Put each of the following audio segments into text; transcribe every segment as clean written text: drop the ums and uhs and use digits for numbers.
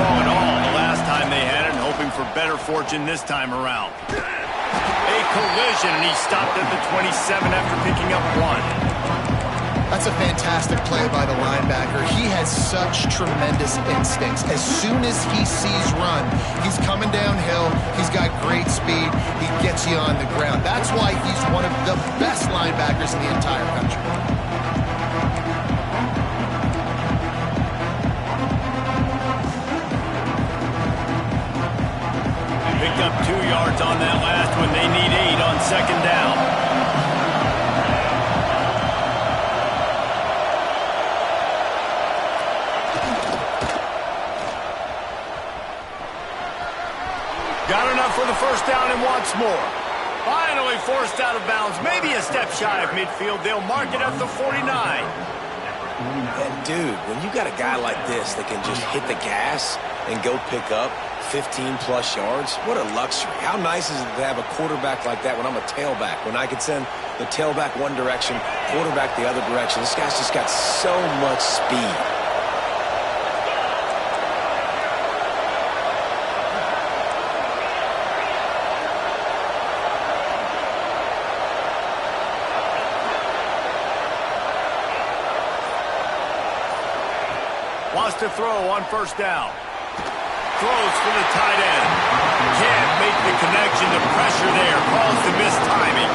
strong at all the last time they had it, and hoping for better fortune this time around. A collision, and he stopped at the 27 after picking up 1. That's a fantastic play by the linebacker. He has such tremendous instincts. As soon as he sees run, he's coming downhill. He's got great speed. He gets you on the ground. That's why he's one of the best linebackers in the entire country. Picked up 2 yards on that last one. They need 8 on second down. Got enough for the first down and wants more. Finally forced out of bounds. Maybe a step shy of midfield. They'll mark it at the 49. And, dude, when you got a guy like this that can just hit the gas and go pick up 15-plus yards, what a luxury. How nice is it to have a quarterback like that when I'm a tailback, when I can send the tailback one direction, quarterback the other direction. This guy's just got so much speed. Wants to throw on first down. Throws for the tight end. Can't make the connection. The pressure there calls the missed timing.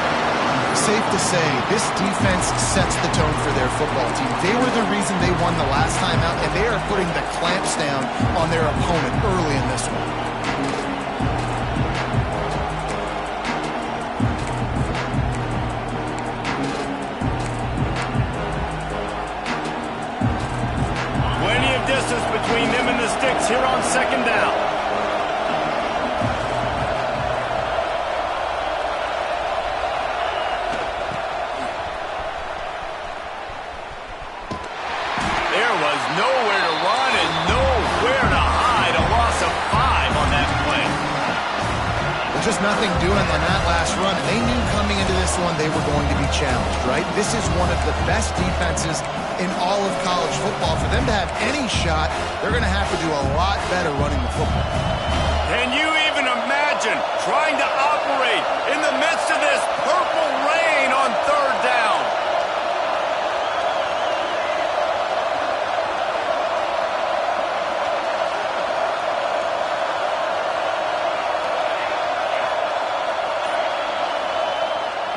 Safe to say, this defense sets the tone for their football team. They were the reason they won the last time out, and they are putting the clamps down on their opponent early in this one. Distance between them and the sticks here on second down. There was nowhere to run and nowhere to hide. A loss of 5 on that play. Well, just nothing doing on that last run. And they knew coming into this one they were going to be challenged, right? This is one of the best defenses in all of college football. For them to have any shot, they're going to have to do a lot better running the football. Can you even imagine trying to operate in the midst of this purple rain on third down?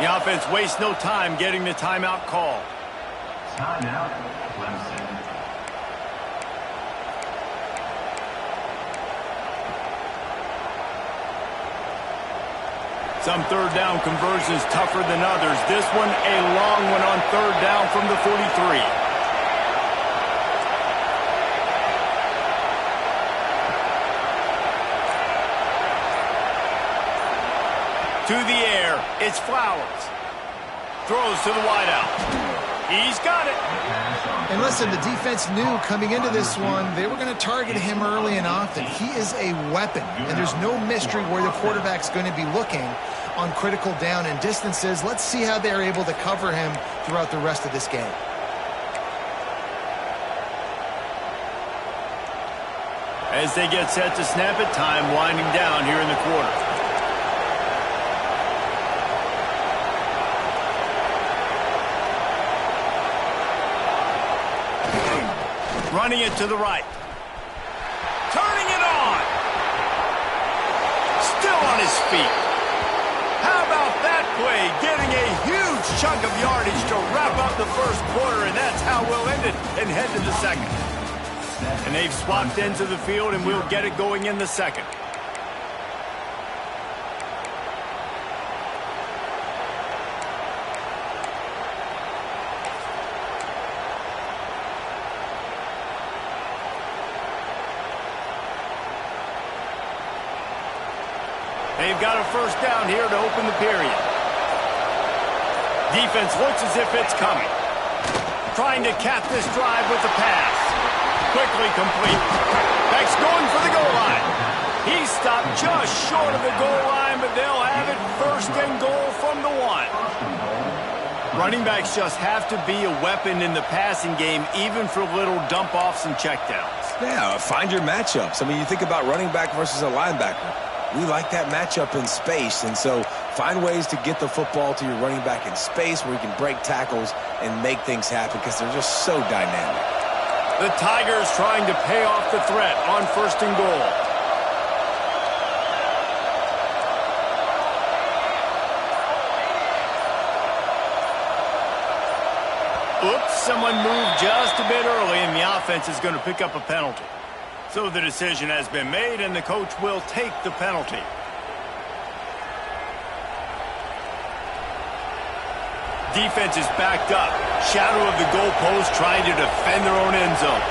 The offense wastes no time getting the timeout call. Timeout, Clemson. Some third down conversions tougher than others. This one a long one on third down from the 43. To the air, it's Flowers. Throws to the wideout. He's got it. And listen, the defense knew coming into this one, they were going to target him early and often. He is a weapon, and there's no mystery where the quarterback's going to be looking on critical down and distances. Let's see how they're able to cover him throughout the rest of this game. As they get set to snap it, time winding down here in the quarter. Running it to the right. Turning it on. Still on his feet. How about that play? Getting a huge chunk of yardage to wrap up the first quarter, and that's how we'll end it and head to the second. And they've swapped ends of the field, and we'll get it going in the second. They've got a first down here to open the period. Defense looks as if it's coming. Trying to cap this drive with the pass. Quickly complete. Beck's going for the goal line. He stopped just short of the goal line, but they'll have it first and goal from the 1. Running backs just have to be a weapon in the passing game, even for little dump-offs and checkdowns. Yeah, find your matchups. I mean, you think about running back versus a linebacker. We like that matchup in space, and so find ways to get the football to your running back in space where you can break tackles and make things happen because they're just so dynamic. The Tigers trying to pay off the threat on 1st and goal. Oops, someone moved just a bit early, and the offense is going to pick up a penalty. So the decision has been made, and the coach will take the penalty. Defense is backed up. Shadow of the goalpost trying to defend their own end zone.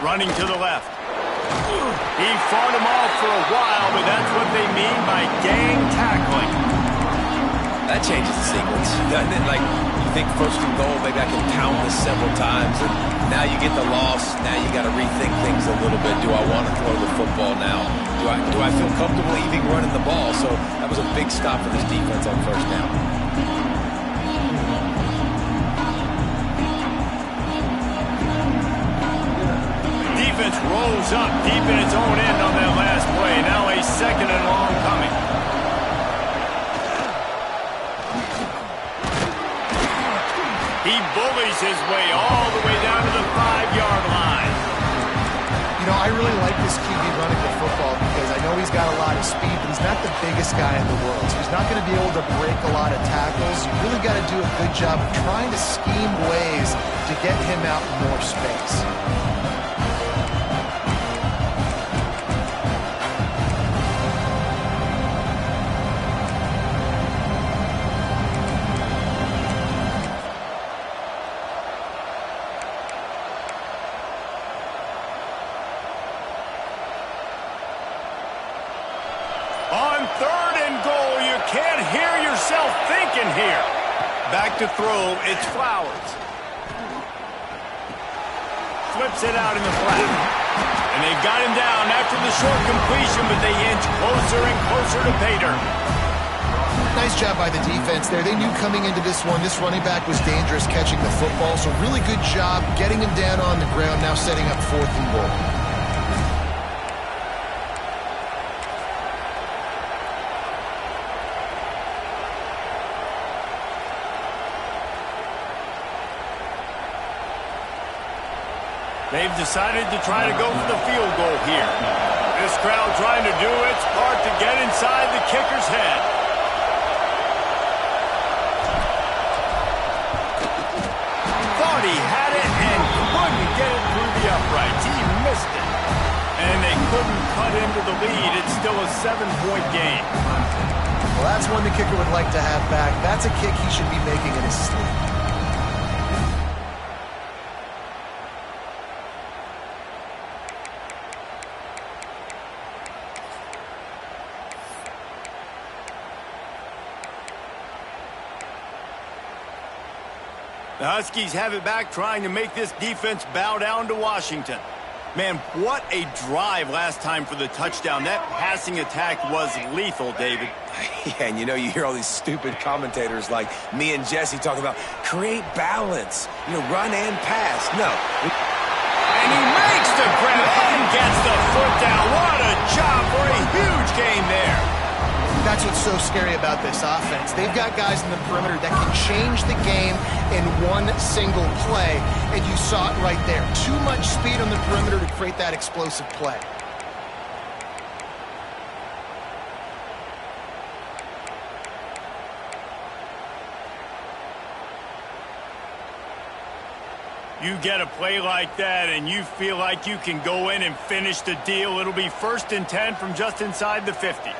Running to the left. He fought him off for a while, but that's what they mean by gang tackling. That changes the sequence, doesn't it? Like, you think 1st and goal, maybe I can pound this several times, and now you get the loss. Now you got to rethink things a little bit. Do I want to throw the football now? Do I feel comfortable even running the ball? So that was a big stop for this defense on 1st down. Defense rolls up deep in its own end on that last play. Now a 2nd and long coming. He bullies his way all the way down to the 5-yard line. You know, I really like this QB running the football because I know he's got a lot of speed, but he's not the biggest guy in the world. So he's not going to be able to break a lot of tackles. You really got to do a good job of trying to scheme ways to get him out in more space. On 3rd and goal, you can't hear yourself thinking here. Back to throw, it's Flowers. Flips it out in the flat. And they've got him down after the short completion, but they inch closer and closer to pay dirt. Nice job by the defense there. They knew coming into this one, this running back was dangerous catching the football, so really good job getting him down on the ground, now setting up 4th and goal. They've decided to try to go for the field goal here. This crowd trying to do its part to get inside the kicker's head. Thought he had it and couldn't get it through the uprights. He missed it. And they couldn't cut into the lead. It's still a 7-point game. Well, that's one the kicker would like to have back. That's a kick he should be making in his sleep. The Huskies have it back, trying to make this defense bow down to Washington. Man, what a drive last time for the touchdown. That passing attack was lethal, David. Yeah, and you know, you hear all these stupid commentators like me and Jesse talking about create balance, you know, run and pass. No. And he makes the grab and gets the foot down. What a job for a huge gain there. That's what's so scary about this offense. They've got guys in the perimeter that can change the game in one single play, and you saw it right there. Too much speed on the perimeter to create that explosive play. You get a play like that and you feel like you can go in and finish the deal. It'll be 1st and 10 from just inside the 50.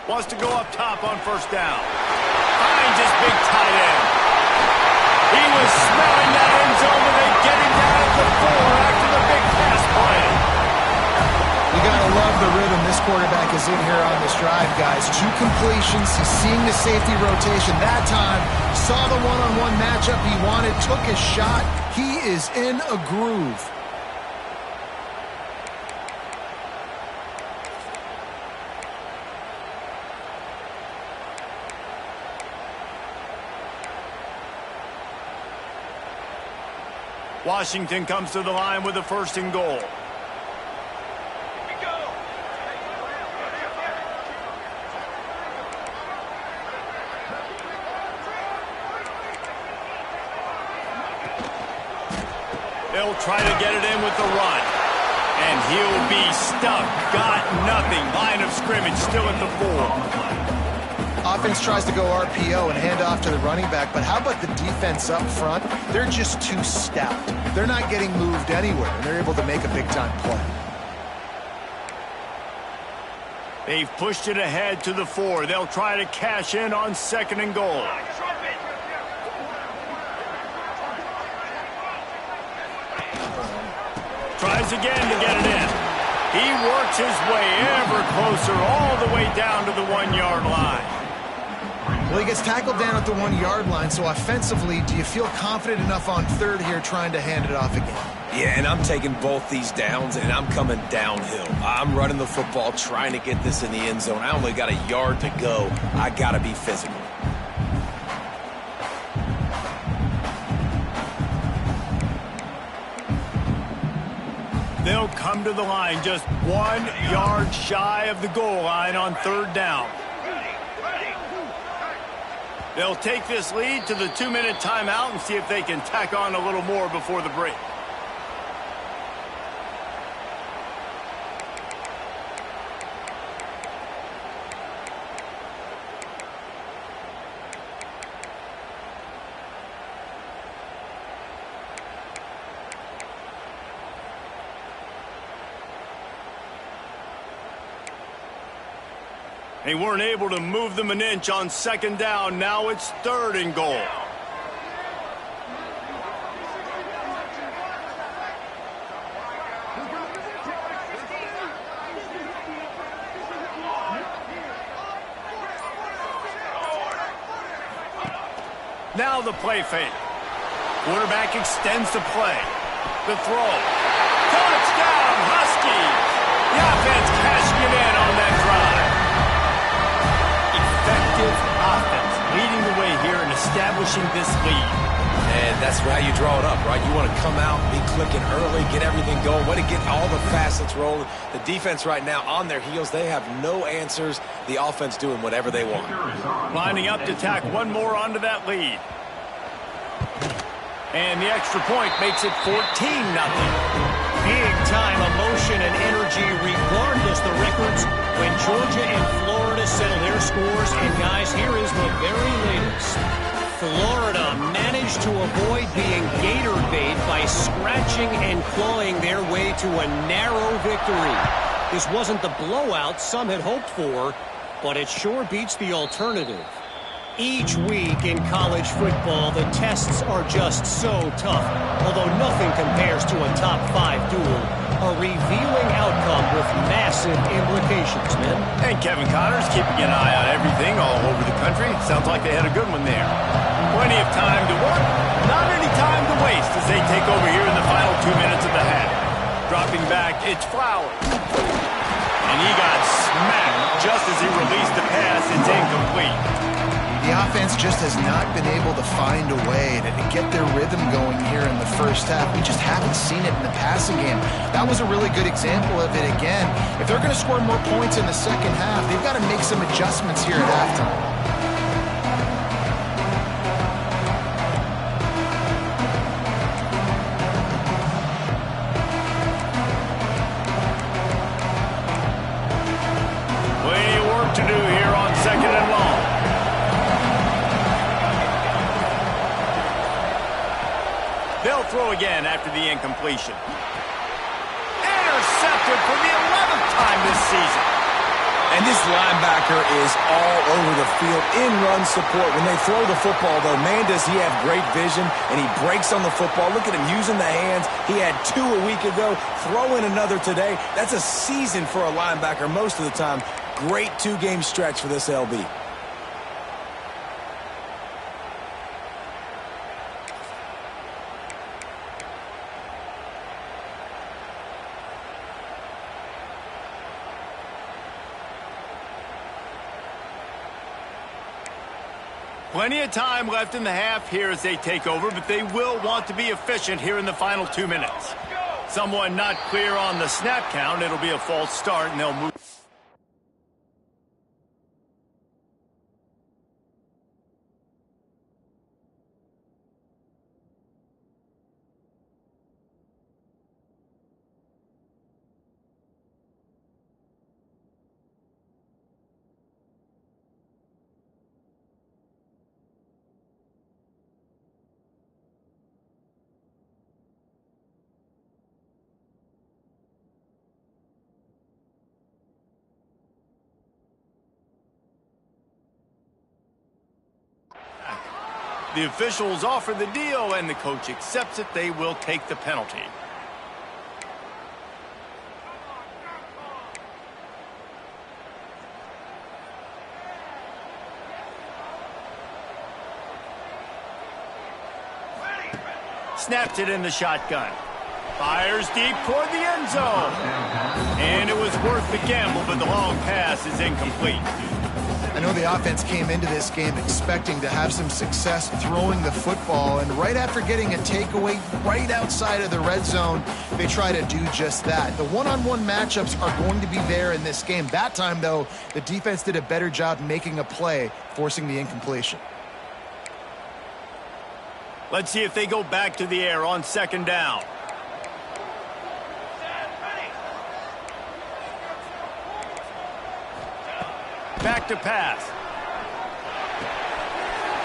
Wants to go up top on 1st down. Finds his big tight end. He was smelling that end zone, but they get him down at the 4 after the big pass play. You got to love the rhythm this quarterback is in here on this drive, guys. 2 completions. He's seeing the safety rotation. That time, saw the one-on-one matchup he wanted, took his shot. He is in a groove. Washington comes to the line with a 1st and goal. They'll try to get it in with the run. And he'll be stuck. Got nothing. Line of scrimmage still at the 4. Offense tries to go RPO and hand off to the running back, but how about the defense up front? They're just too stout. They're not getting moved anywhere, and they're able to make a big-time play. They've pushed it ahead to the 4. They'll try to cash in on 2nd and goal. Tries again to get it in. He works his way ever closer all the way down to the 1-yard line. Well, he gets tackled down at the 1-yard line, so offensively, do you feel confident enough on 3rd here trying to hand it off again? Yeah, and I'm taking both these downs, and I'm coming downhill. I'm running the football, trying to get this in the end zone. I only got a yard to go. I got to be physical. They'll come to the line just 1 yard shy of the goal line on 3rd down. They'll take this lead to the 2-minute timeout and see if they can tack on a little more before the break. They weren't able to move them an inch on 2nd down. Now it's 3rd and goal. Now the play fake. Quarterback extends the play. The throw. Touchdown, Huskies! The offense cashing it in on that drive. Effective offense leading the way here and establishing this lead. And that's how you draw it up, right? You want to come out, be clicking early, get everything going, way to get all the facets rolling. The defense right now on their heels, they have no answers. The offense doing whatever they want. Lining up to tack one more onto that lead. And the extra point makes it 14-0. Big-time emotion and energy regardless the records when Georgia and Florida settle their scores. And, guys, here is the very latest. Florida managed to avoid being gator bait by scratching and clawing their way to a narrow victory. This wasn't the blowout some had hoped for, but it sure beats the alternative. Each week in college football, the tests are just so tough, although nothing compares to a top 5 duel. A revealing outcome with massive implications, men. And Kevin Connors keeping an eye on everything all over the country. Sounds like they had a good one there. Plenty of time to work, not any time to waste as they take over here in the final 2 minutes of the half. Dropping back, it's Flowers. And he got smacked just as he released the pass. It's incomplete. The offense just has not been able to find a way to get their rhythm going here in the first half. We just haven't seen it in the passing game. That was a really good example of it again. If they're going to score more points in the second half, they've got to make some adjustments here at halftime. Plenty of work to do here on 2nd and long. They'll throw again after the incompletion. Intercepted for the 11th time this season. And this linebacker is all over the field in run support. When they throw the football, though, man, does he have great vision, and he breaks on the football. Look at him using the hands. He had 2 a week ago. Throw in another today. That's a season for a linebacker most of the time. Great 2-game stretch for this LB. Plenty of time left in the half here as they take over, but they will want to be efficient here in the final 2 minutes. Someone not clear on the snap count. It'll be a false start, and they'll move. The officials offer the deal, and the coach accepts it. They will take the penalty. Snaps it in the shotgun. Fires deep toward the end zone. And it was worth the gamble, but the long pass is incomplete. I know the offense came into this game expecting to have some success throwing the football, and right after getting a takeaway right outside of the red zone, they try to do just that. The one-on-one matchups are going to be there in this game. That time, though, the defense did a better job making a play, forcing the incompletion. Let's see if they go back to the air on 2nd down. Back to pass.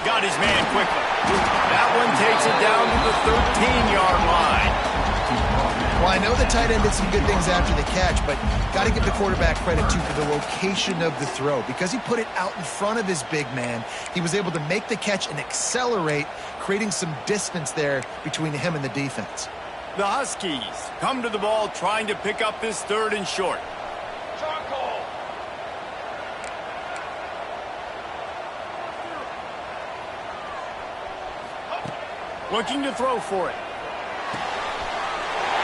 Got his man quickly. That one takes it down to the 13-yard line. Well, I know the tight end did some good things after the catch, but got to give the quarterback credit, too, for the location of the throw. Because he put it out in front of his big man, he was able to make the catch and accelerate, creating some distance there between him and the defense. The Huskies come to the ball trying to pick up this 3rd and short. Looking to throw for it.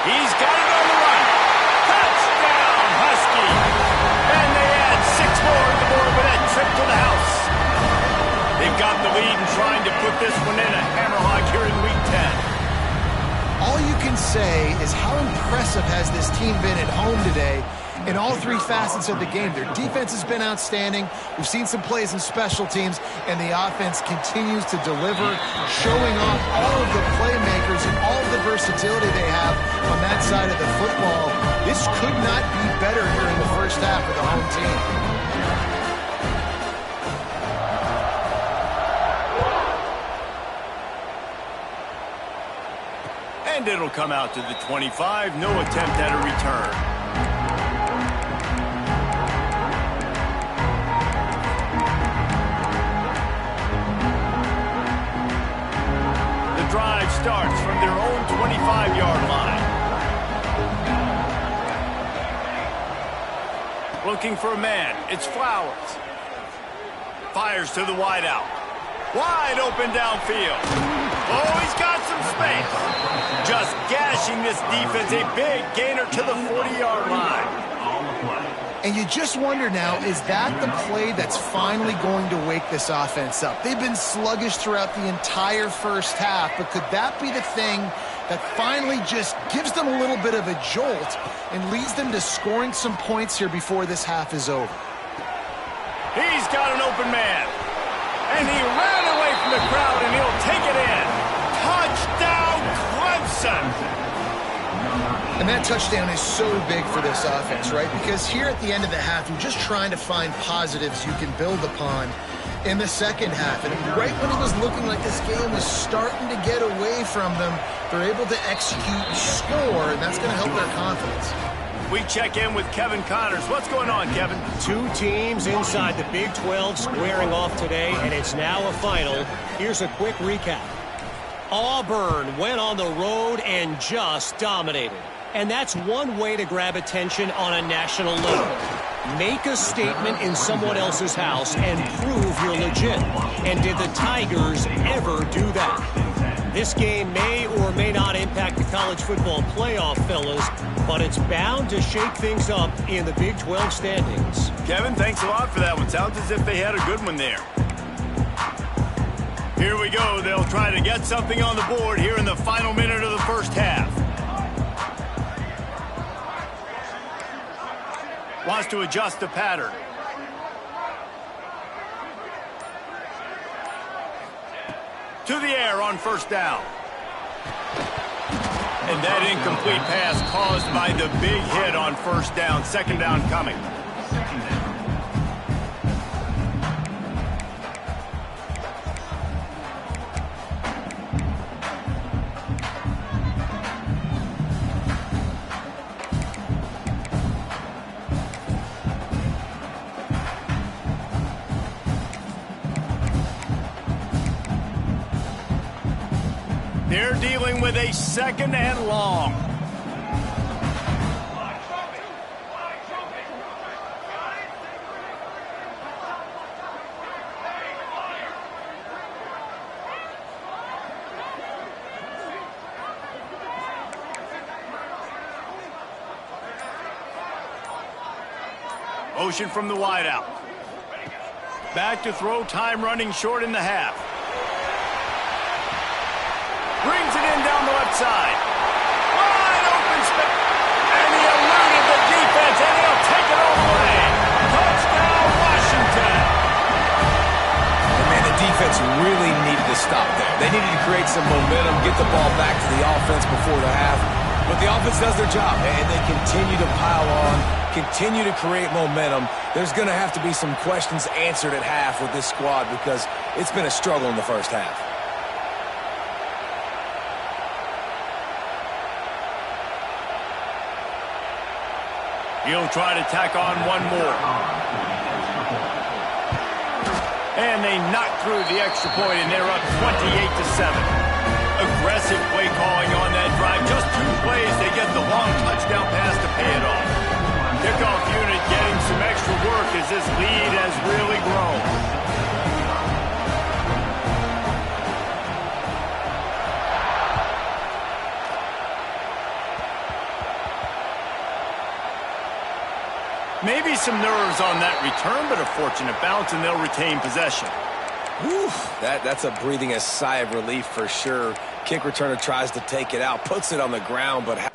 He's got it on the run. Touchdown, Husky. And they add 6 more to the board with that trip to the house. They've got the lead and trying to put this one in a hammerlock here in Week 10. All you can say is how impressive has this team been at home today in all 3 facets of the game. Their defense has been outstanding. We've seen some plays in special teams, and the offense continues to deliver, showing off all of the playmakers and all of the versatility they have on that side of the football. This could not be better here in the first half for the home team. And it'll come out to the 25. No attempt at a return. Drive starts from their own 25-yard line. Looking for a man. It's Flowers. Fires to the wideout. Wide open downfield. Oh, he's got some space. Just gashing this defense. A big gainer to the 40-yard line. And you just wonder now, is that the play that's finally going to wake this offense up? They've been sluggish throughout the entire first half, but could that be the thing that finally just gives them a little bit of a jolt and leads them to scoring some points here before this half is over? He's got an open man. And he ran away from the crowd, and he'll take it in. Touchdown, Clemson! And that touchdown is so big for this offense, right? Because here at the end of the half, you're just trying to find positives you can build upon in the second half. And right when it was looking like this game was starting to get away from them, they're able to execute and score, and that's going to help their confidence. We check in with Kevin Connors. What's going on, Kevin? Two teams inside the Big 12 squaring off today, and it's now a final. Here's a quick recap. Auburn went on the road and just dominated. And that's one way to grab attention on a national level. Make a statement in someone else's house and prove you're legit. And did the Tigers ever do that? This game may or may not impact the college football playoff, fellas, but it's bound to shake things up in the Big 12 standings. Kevin, thanks a lot for that one. Sounds as if they had a good one there. Here we go. They'll try to get something on the board here in the final minute of the first half. Wants to adjust the pattern. To the air on first down. And that incomplete pass caused by the big hit on first down. Second down coming. They're dealing with a second and long. Motion from the wideout. Back to throw, time running short in the half. Brings it in down the left side. Wide open space. And he eluded the defense, and he'll take it all the way. Touchdown, Washington. And man, the defense really needed to stop there. They needed to create some momentum, get the ball back to the offense before the half. But the offense does their job, and they continue to pile on, continue to create momentum. There's going to have to be some questions answered at half with this squad because it's been a struggle in the first half. He'll try to tack on one more. And they knock through the extra point, and they're up 28-7. Aggressive play calling on that drive. Just 2 plays, they get the long touchdown pass to pay it off. Kickoff unit getting some extra work as this lead has really grown. Maybe some nerves on that return, but a fortunate bounce, and they'll retain possession. Whew, that's a breathing a sigh of relief for sure. Kick returner tries to take it out, puts it on the ground, but...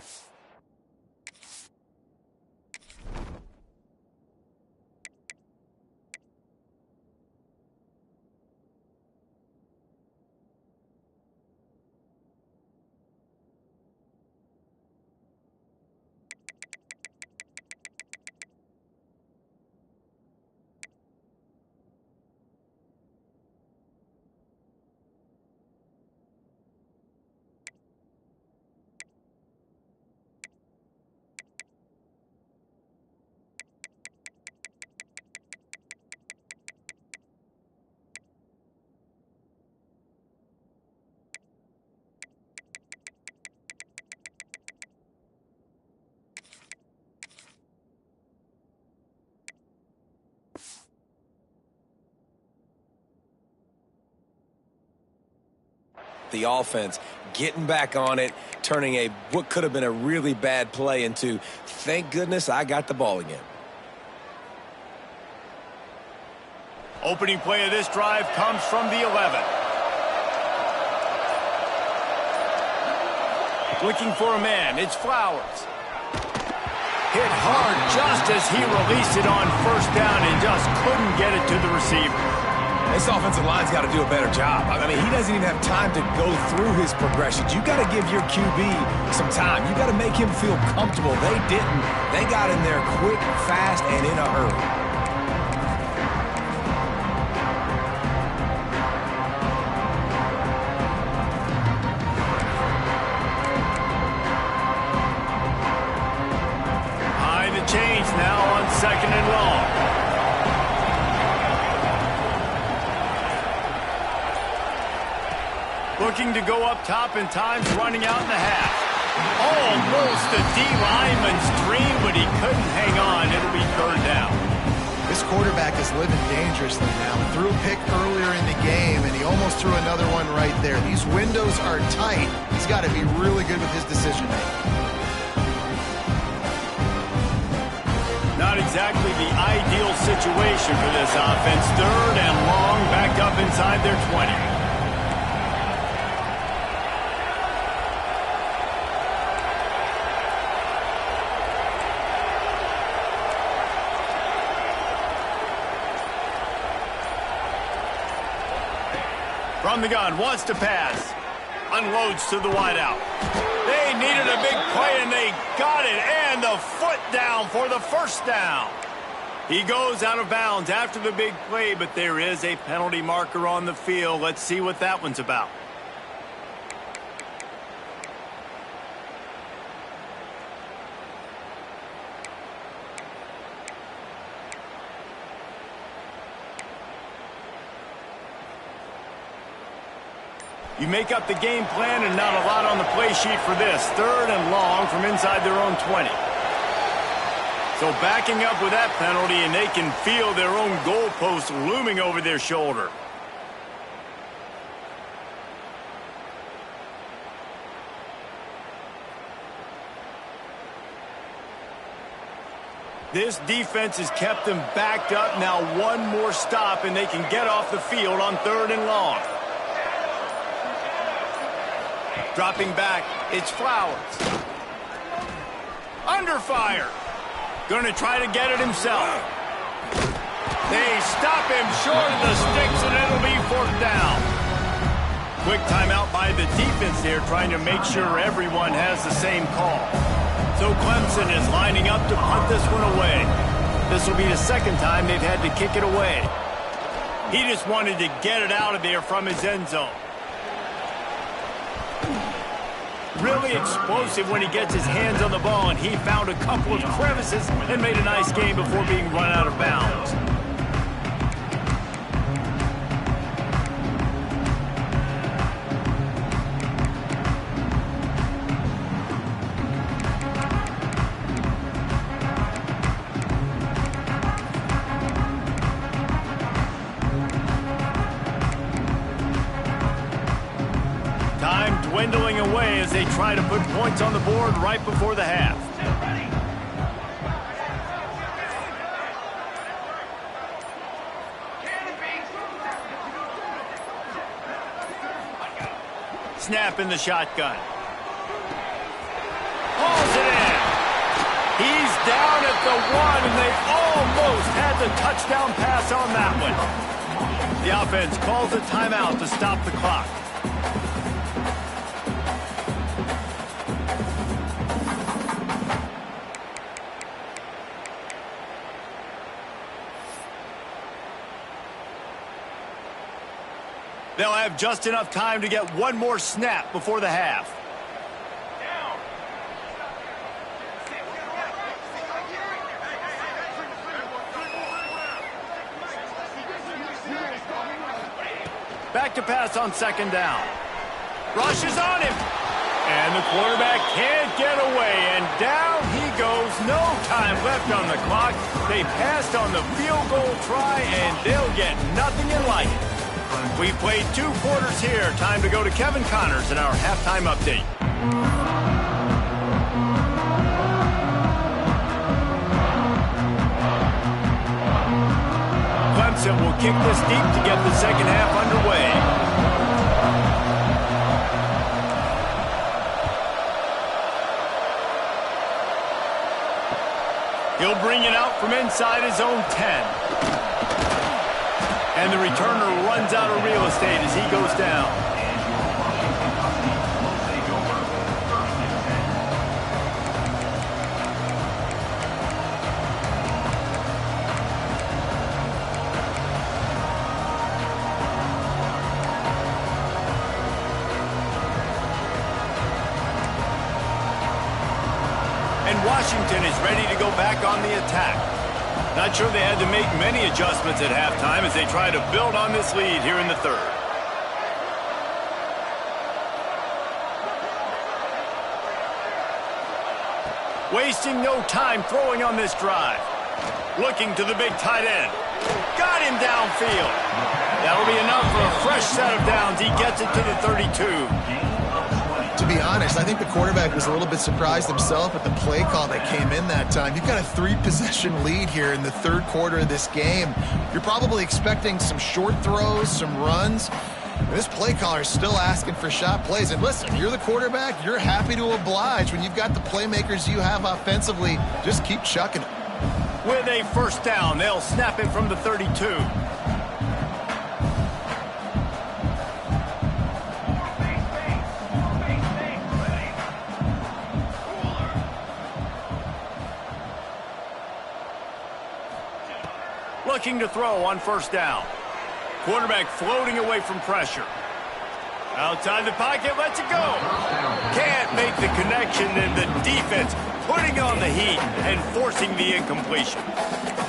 The offense getting back on it, turning what could have been a really bad play into, thank goodness I got the ball again. Opening play of this drive comes from the 11. Looking for a man, it's Flowers. Hit hard just as he released it on first down and just couldn't get it to the receiver. This offensive line's got to do a better job. I mean, he doesn't even have time to go through his progressions. You got to give your QB some time. You got to make him feel comfortable. They didn't. They got in there quick, fast, and in a hurry. change now on 2nd and long. Looking to go up top, and time's running out in the half. Almost a D-lineman's dream, but he couldn't hang on. It'll be 3rd down. This quarterback is living dangerously now. Threw a pick earlier in the game, and he almost threw another one right there. These windows are tight. He's got to be really good with his decision-making. Not exactly the ideal situation for this offense. 3rd and long, backed up inside their 20. From the gun, wants to pass. Unloads to the wideout. They needed a big play, and they got it. And the foot down for the 1st down. He goes out of bounds after the big play, but there is a penalty marker on the field. Let's see what that one's about. You make up the game plan, and not a lot on the play sheet for this. 3rd and long from inside their own 20. So backing up with that penalty, and they can feel their own goalpost looming over their shoulder. This defense has kept them backed up. Now one more stop, and they can get off the field on 3rd and long. Dropping back, it's Flowers. Under fire. Going to try to get it himself. They stop him short of the sticks, and it'll be 4th down. Quick timeout by the defense there, trying to make sure everyone has the same call. So Clemson is lining up to punt this one away. This will be the 2nd time they've had to kick it away. He just wanted to get it out of there from his end zone. Really explosive when he gets his hands on the ball, and he found a couple of crevices and made a nice game before being run out of bounds. Dwindling away as they try to put points on the board right before the half. Snap in the shotgun. Hauls it in. He's down at the 1, and they almost had the touchdown pass on that one. The offense calls a timeout to stop the clock. They'll have just enough time to get one more snap before the half. Back to pass on 2nd down. Rushes on him. And the quarterback can't get away. And down he goes. No time left on the clock. They passed on the field goal try, and they'll get nothing in like it. We've played 2 quarters here. Time to go to Kevin Connors in our halftime update. Clemson will kick this deep to get the 2nd half underway. He'll bring it out from inside his own 10. And the returner runs out of real estate as he goes down. And Washington is ready to go back on the attack. Not sure they had to make many adjustments at halftime as they try to build on this lead here in the third. Wasting no time throwing on this drive. Looking to the big tight end. Got him downfield. That'll be enough for a fresh set of downs. He gets it to the 32. To be honest, I think the quarterback was a little bit surprised himself at the play call that came in that time. You've got a 3-possession lead here in the third quarter of this game. You're probably expecting some short throws, some runs. This play caller is still asking for shot plays. And listen, you're the quarterback. You're happy to oblige. When you've got the playmakers you have offensively, just keep chucking it. With a first down, they'll snap it from the 32. Looking to throw on first down. Quarterback floating away from pressure. Outside the pocket, lets it go. Can't make the connection, and the defense putting on the heat and forcing the incompletion.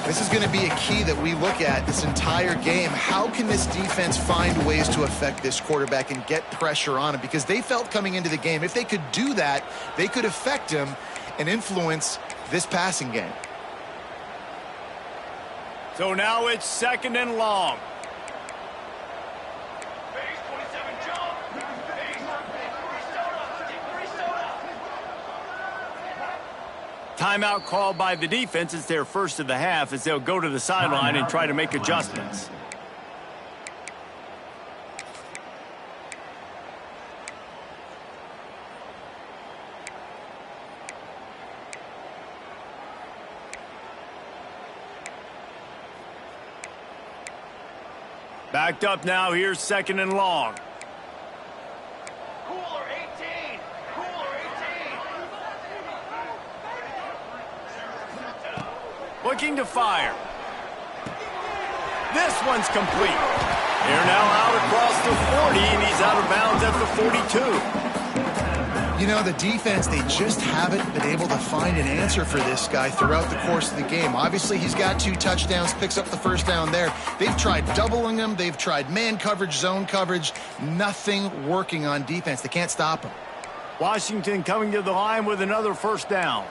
This is going to be a key that we look at this entire game. How can this defense find ways to affect this quarterback and get pressure on him? Because they felt coming into the game, if they could do that, they could affect him and influence this passing game. So now it's second and long. Timeout called by the defense. It's their first of the half as they'll go to the sideline and try to make adjustments. Backed up now. Here's second and long. Looking to fire. This one's complete. They're now out across the 40, and he's out of bounds at the 42. You know, the defense, they just haven't been able to find an answer for this guy throughout the course of the game. Obviously, he's got 2 touchdowns, picks up the first down there. They've tried doubling him. They've tried man coverage, zone coverage. Nothing working on defense. They can't stop him. Washington coming to the line with another first down.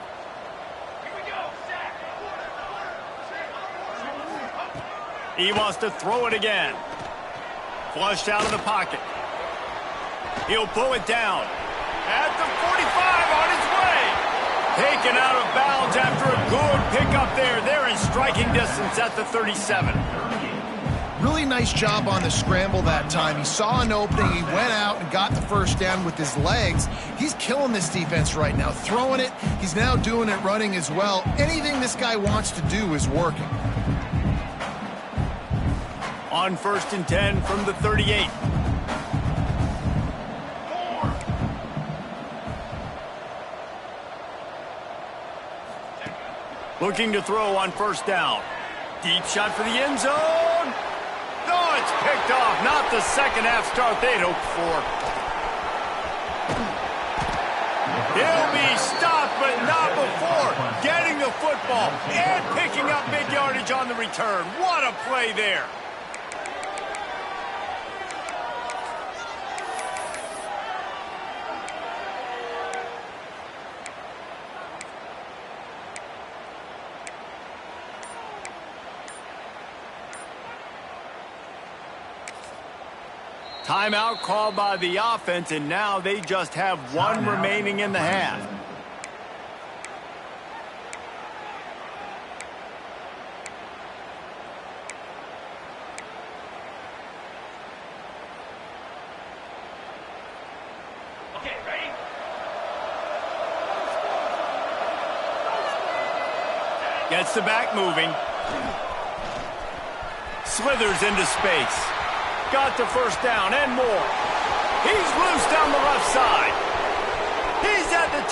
He wants to throw it again. Flushed out of the pocket. He'll pull it down. At the 45 on his way. Taken out of bounds after a good pickup there. They're in striking distance at the 37. Really nice job on the scramble that time. He saw an opening. He went out and got the first down with his legs. He's killing this defense right now. Throwing it. He's now doing it running as well. Anything this guy wants to do is working. On first and 10 from the 38. Looking to throw on first down. Deep shot for the end zone. No, it's picked off. Not the second half start they'd hoped for. He'll be stopped, but not before getting the football and picking up big yardage on the return. What a play there. Timeout called by the offense, and now they just have one remaining in the half. Okay, ready? Gets the back moving. Slithers into space. Got the first down and more. He's loose down the left side. He's at the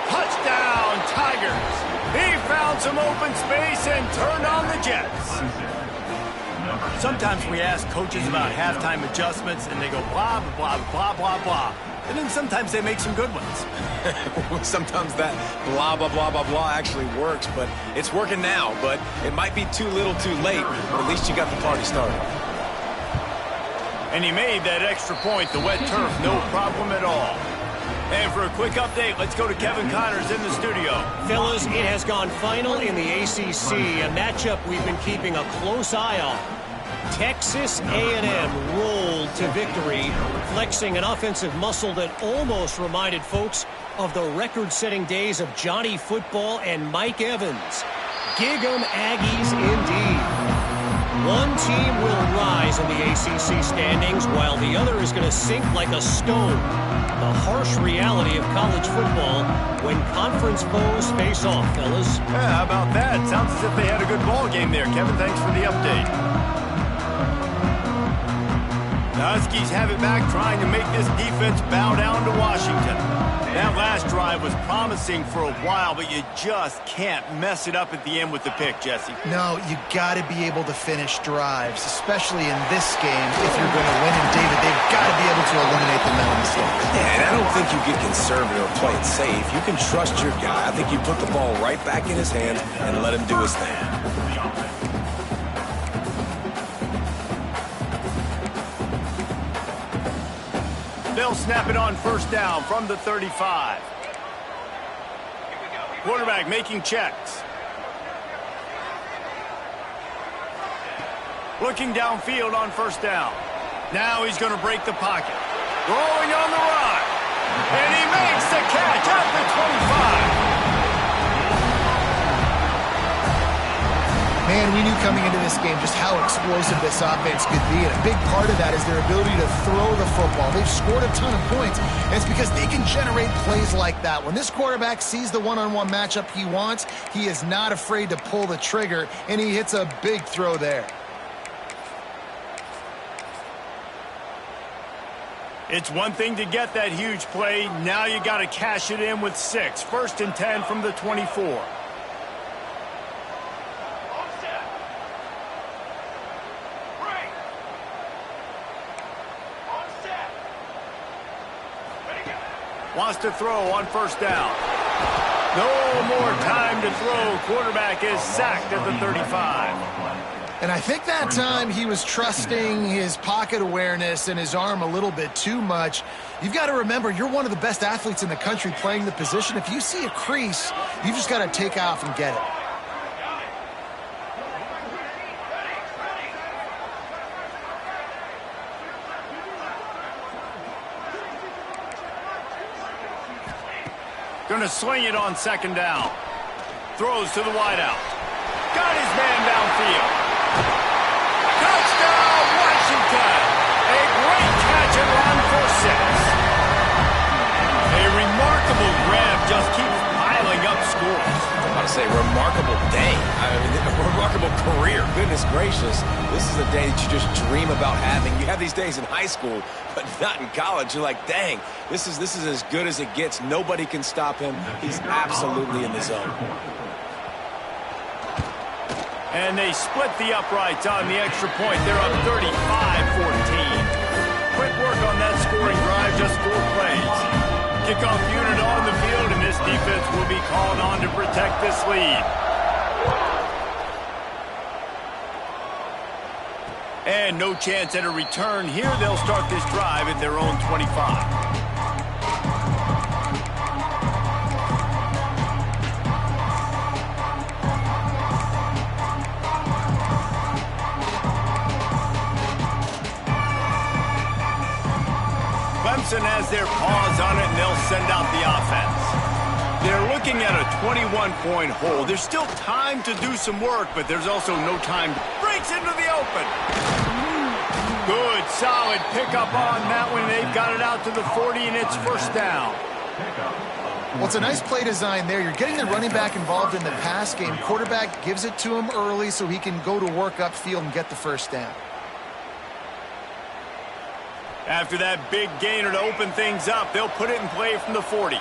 touchdown, Tigers. He found some open space and turned on the Jets. Sometimes we ask coaches about halftime adjustments and they go blah, blah, blah, blah, blah. And then sometimes they make some good ones. Sometimes that blah, blah, blah, blah, blah actually works, but it's working now. But it might be too little too late, but at least you got the party started. And he made that extra point, the wet turf, no problem at all. And for a quick update, let's go to Kevin Connors in the studio. Fellas, it has gone final in the ACC, a matchup we've been keeping a close eye on. Texas A&M rolled to victory, flexing an offensive muscle that almost reminded folks of the record-setting days of Johnny Football and Mike Evans. Gig 'em Aggies indeed. One team will rise in the ACC standings, while the other is going to sink like a stone. The harsh reality of college football when conference foes face off, fellas. Yeah, how about that? Sounds as if they had a good ball game there. Kevin, thanks for the update. The Huskies have it back, trying to make this defense bow down to Washington. That last drive was promising for a while, but you just can't mess it up at the end with the pick, Jesse. No, you got to be able to finish drives, especially in this game. If you're going to win, and David, they've got to be able to eliminate the mental mistakes. Yeah, and I don't think you get conservative or play it safe. You can trust your guy. I think you put the ball right back in his hands and let him do his thing. They'll snap it on first down from the 35. Quarterback making checks. Looking downfield on first down. Now he's going to break the pocket. Rolling on the run. And he makes the catch at the 25. Man, we knew coming into this game just how explosive this offense could be, and a big part of that is their ability to throw the football. They've scored a ton of points, and it's because they can generate plays like that. When this quarterback sees the one-on-one matchup he wants, he is not afraid to pull the trigger, and he hits a big throw there. It's one thing to get that huge play. Now you got to cash it in with 6. First and 10 from the 24. Wants to throw on first down. No more time to throw. Quarterback is sacked at the 35. And I think that time he was trusting his pocket awareness and his arm a little bit too much. You've got to remember, you're one of the best athletes in the country playing the position. If you see a crease, you just got to take off and get it. Going to sling it on second down. Throws to the wideout. Got his man downfield. Touchdown, Washington! A great catch and run for 6. A remarkable grab just keeps piling up scores. I'm about to say remarkable day. I mean, a remarkable career. Goodness gracious. This is a day that you just dream about having. You have these days in high school, but not in college. You're like, dang, this is as good as it gets. Nobody can stop him. He's absolutely in the zone. And they split the uprights on the extra point. They're up 35-14. Quick work on that scoring drive, just 4 plays. Kickoff unit on the field, and this defense will be called on to protect this lead. And no chance at a return here. They'll start this drive at their own 25. Clemson has their paws on it, and they'll send out the offense. They're looking at a 21-point hold. There's still time to do some work, but there's also no time. Breaks into the open. Good, solid pickup on that one. They've got it out to the 40, and it's first down. Well, it's a nice play design there. You're getting the running back involved in the pass game. Quarterback gives it to him early so he can go to work upfield and get the first down. After that big gainer to open things up, they'll put it in play from the 40.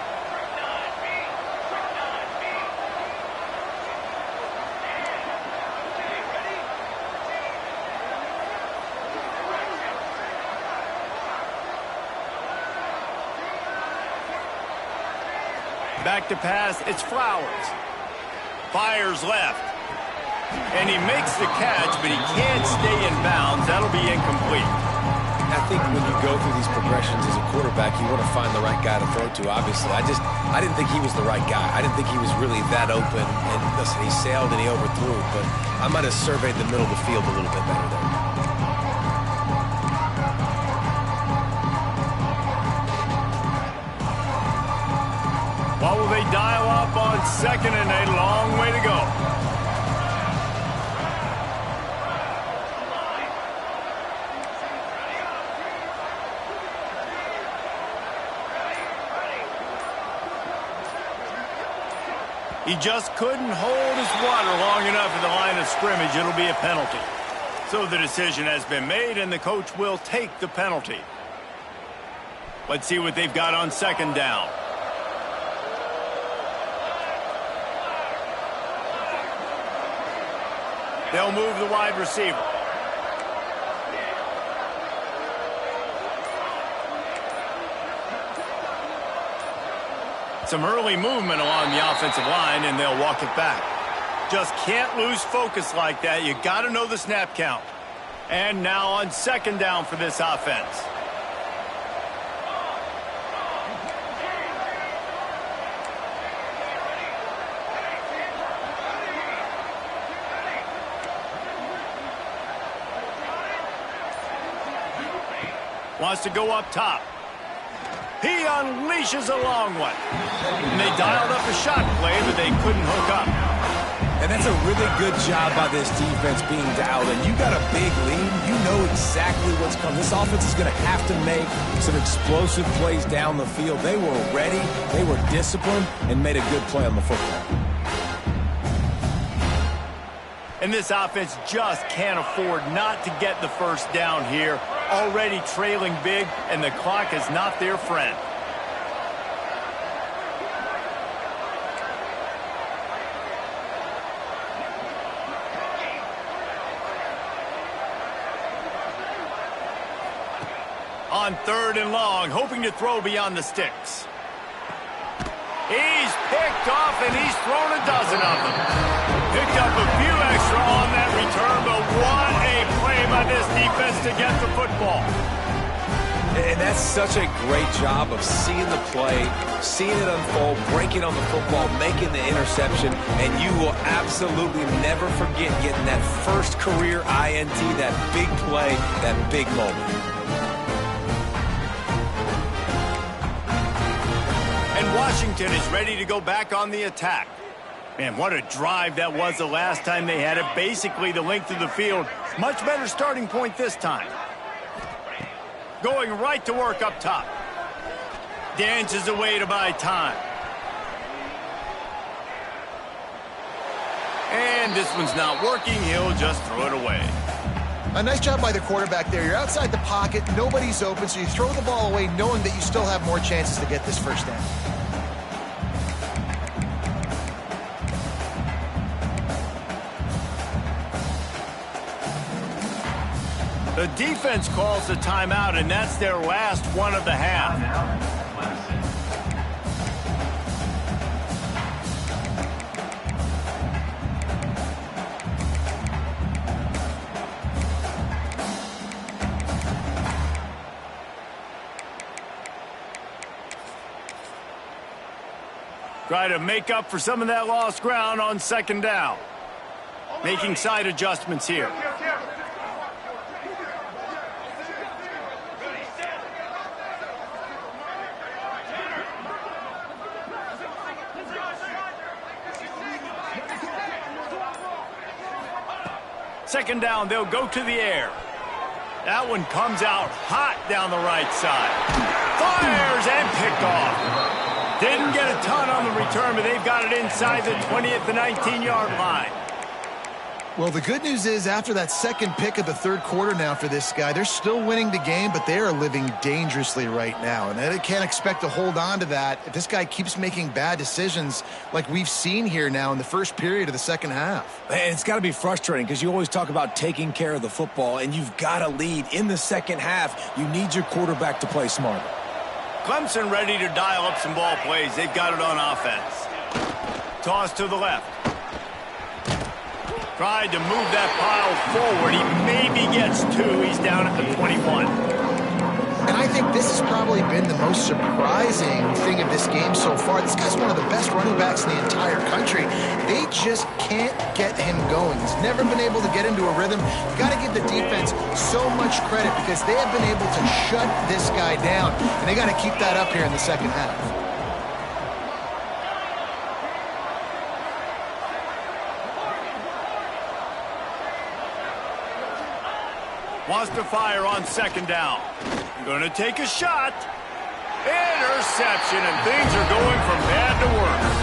Back to pass, it's Flowers. Fires left. And he makes the catch, but he can't stay in bounds. That'll be incomplete. I think when you go through these progressions as a quarterback, you want to find the right guy to throw to, obviously. I didn't think he was the right guy. I didn't think he was really that open. And listen, he sailed and he overthrew it, but I might have surveyed the middle of the field a little bit better there. What will they dial up on second and a long way to go? He just couldn't hold his water long enough at the line of scrimmage. It'll be a penalty. So the decision has been made, and the coach will take the penalty. Let's see what they've got on second down. They'll move the wide receiver. Some early movement along the offensive line, and they'll walk it back. Just can't lose focus like that. You got to know the snap count. And now on second down for this offense. Wants to go up top. He unleashes a long one. And they dialed up a shot play, but they couldn't hook up. And that's a really good job by this defense being dialed in. You got a big lead. You know exactly what's coming. This offense is going to have to make some explosive plays down the field. They were ready. They were disciplined and made a good play on the football. And this offense just can't afford not to get the first down here. Already trailing big, and the clock is not their friend. On third and long, hoping to throw beyond the sticks. He's picked off, and he's thrown a dozen of them. Picked up a few extra on that return, but what a play by this defense to get the football. And that's such a great job of seeing the play, seeing it unfold, breaking on the football, making the interception, and you will absolutely never forget getting that first career INT, that big play, that big moment. And Washington is ready to go back on the attack. Man, what a drive that was the last time they had it. Basically the length of the field. Much better starting point this time. Going right to work up top. Dances away to buy time. And this one's not working. He'll just throw it away. A nice job by the quarterback there. You're outside the pocket. Nobody's open, so you throw the ball away knowing that you still have more chances to get this first down. The defense calls the timeout, and that's their last one of the half. Try to make up for some of that lost ground on second down. Making side adjustments here. Second down, they'll go to the air. That one comes out hot down the right side. Fires and picked off. Didn't get a ton on the return, but they've got it inside the 20 at the 19-yard line. Well, the good news is after that second pick of the third quarter now for this guy, they're still winning the game, but they are living dangerously right now. And they can't expect to hold on to that if this guy keeps making bad decisions like we've seen here now in the first period of the second half. And it's got to be frustrating because you always talk about taking care of the football, and you've got to lead in the second half. You need your quarterback to play smarter. Clemson ready to dial up some ball plays. They've got it on offense. Toss to the left. Tried to move that pile forward. He maybe gets 2. He's down at the 21. And I think this has probably been the most surprising thing of this game so far. This guy's one of the best running backs in the entire country. They just can't get him going. He's never been able to get into a rhythm. You got to give the defense so much credit because they have been able to shut this guy down. And they got to keep that up here in the second half. Wants to fire on second down. Going to take a shot. Interception, and things are going from bad to worse.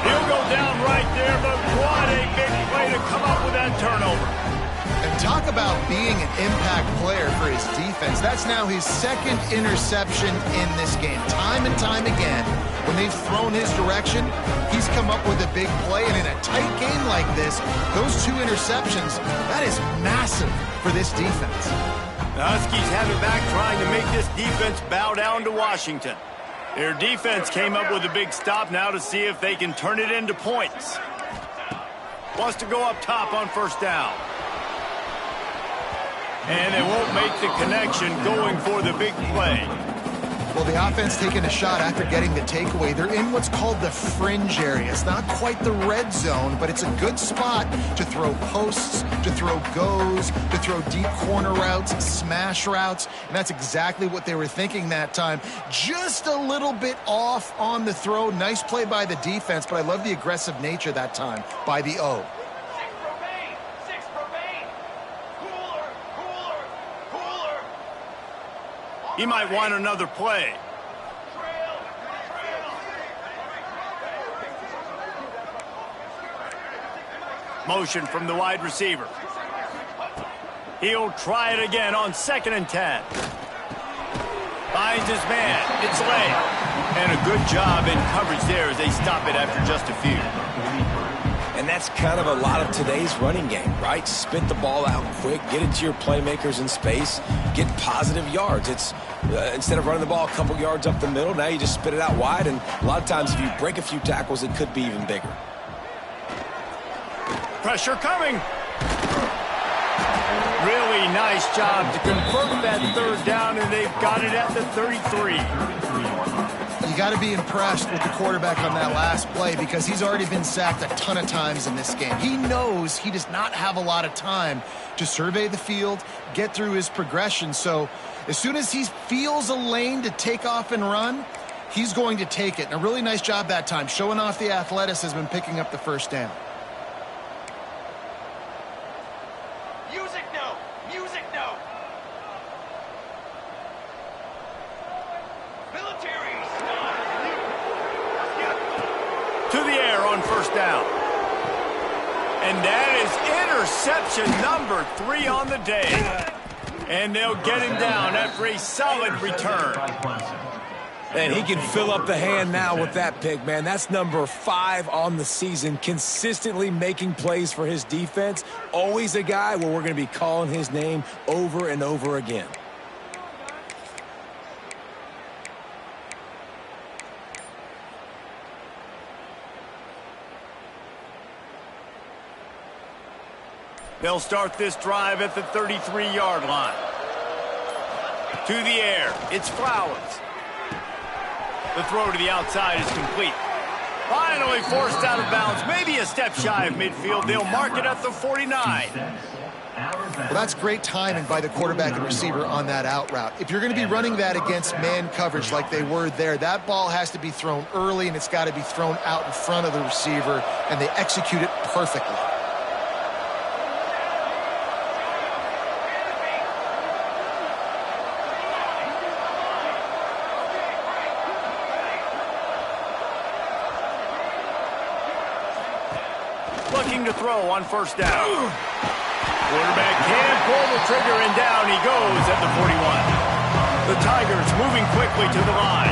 He'll go down right there, but what a big play to come up with that turnover. And talk about being an impact player for his defense. That's now his second interception in this game. Time and time again, when they've thrown his direction, he's come up with a big play. And in a tight game like this, those 2 interceptions, that is massive for this defense. The Huskies have it back trying to make this defense bow down to Washington. Their defense came up with a big stop now to see if they can turn it into points. Wants to go up top on first down. And they won't make the connection going for the big play. Well, the offense taking a shot after getting the takeaway. They're in what's called the fringe area. It's not quite the red zone, but it's a good spot to throw posts, to throw goes, to throw deep corner routes, smash routes, and that's exactly what they were thinking that time. Just a little bit off on the throw. Nice play by the defense, but I love the aggressive nature that time by the O. He might want another play. Motion from the wide receiver. He'll try it again on 2nd and 10. Finds his man. It's late. And a good job in coverage there as they stop it after just a few. And that's kind of a lot of today's running game, right? Spit the ball out quick, get it to your playmakers in space, get positive yards. It's instead of running the ball a couple yards up the middle, now you just spit it out wide, and a lot of times if you break a few tackles, it could be even bigger. Pressure coming. Really nice job to convert that 3rd down, and they've got it at the 33. You got to be impressed with the quarterback on that last play because he's already been sacked a ton of times in this game. He knows he does not have a lot of time to survey the field, get through his progression. So as soon as he feels a lane to take off and run, he's going to take it. And a really nice job that time, showing off the athleticism and picking up the first down. To the air on first down. And that is interception number 3 on the day. And they'll get him down after a solid return. And he can fill up the hand now with that pick, man. That's number 5 on the season, consistently making plays for his defense. Always a guy where we're going to be calling his name over and over again. They'll start this drive at the 33-yard line. To the air, it's Flowers. The throw to the outside is complete. Finally forced out of bounds, maybe a step shy of midfield. They'll mark it at the 49. Well, that's great timing by the quarterback and receiver on that out route. If you're going to be running that against man coverage like they were there, that ball has to be thrown early, and it's got to be thrown out in front of the receiver, and they execute it perfectly. Looking to throw on first down. Quarterback can pull the trigger, and down he goes at the 41. The Tigers moving quickly to the line.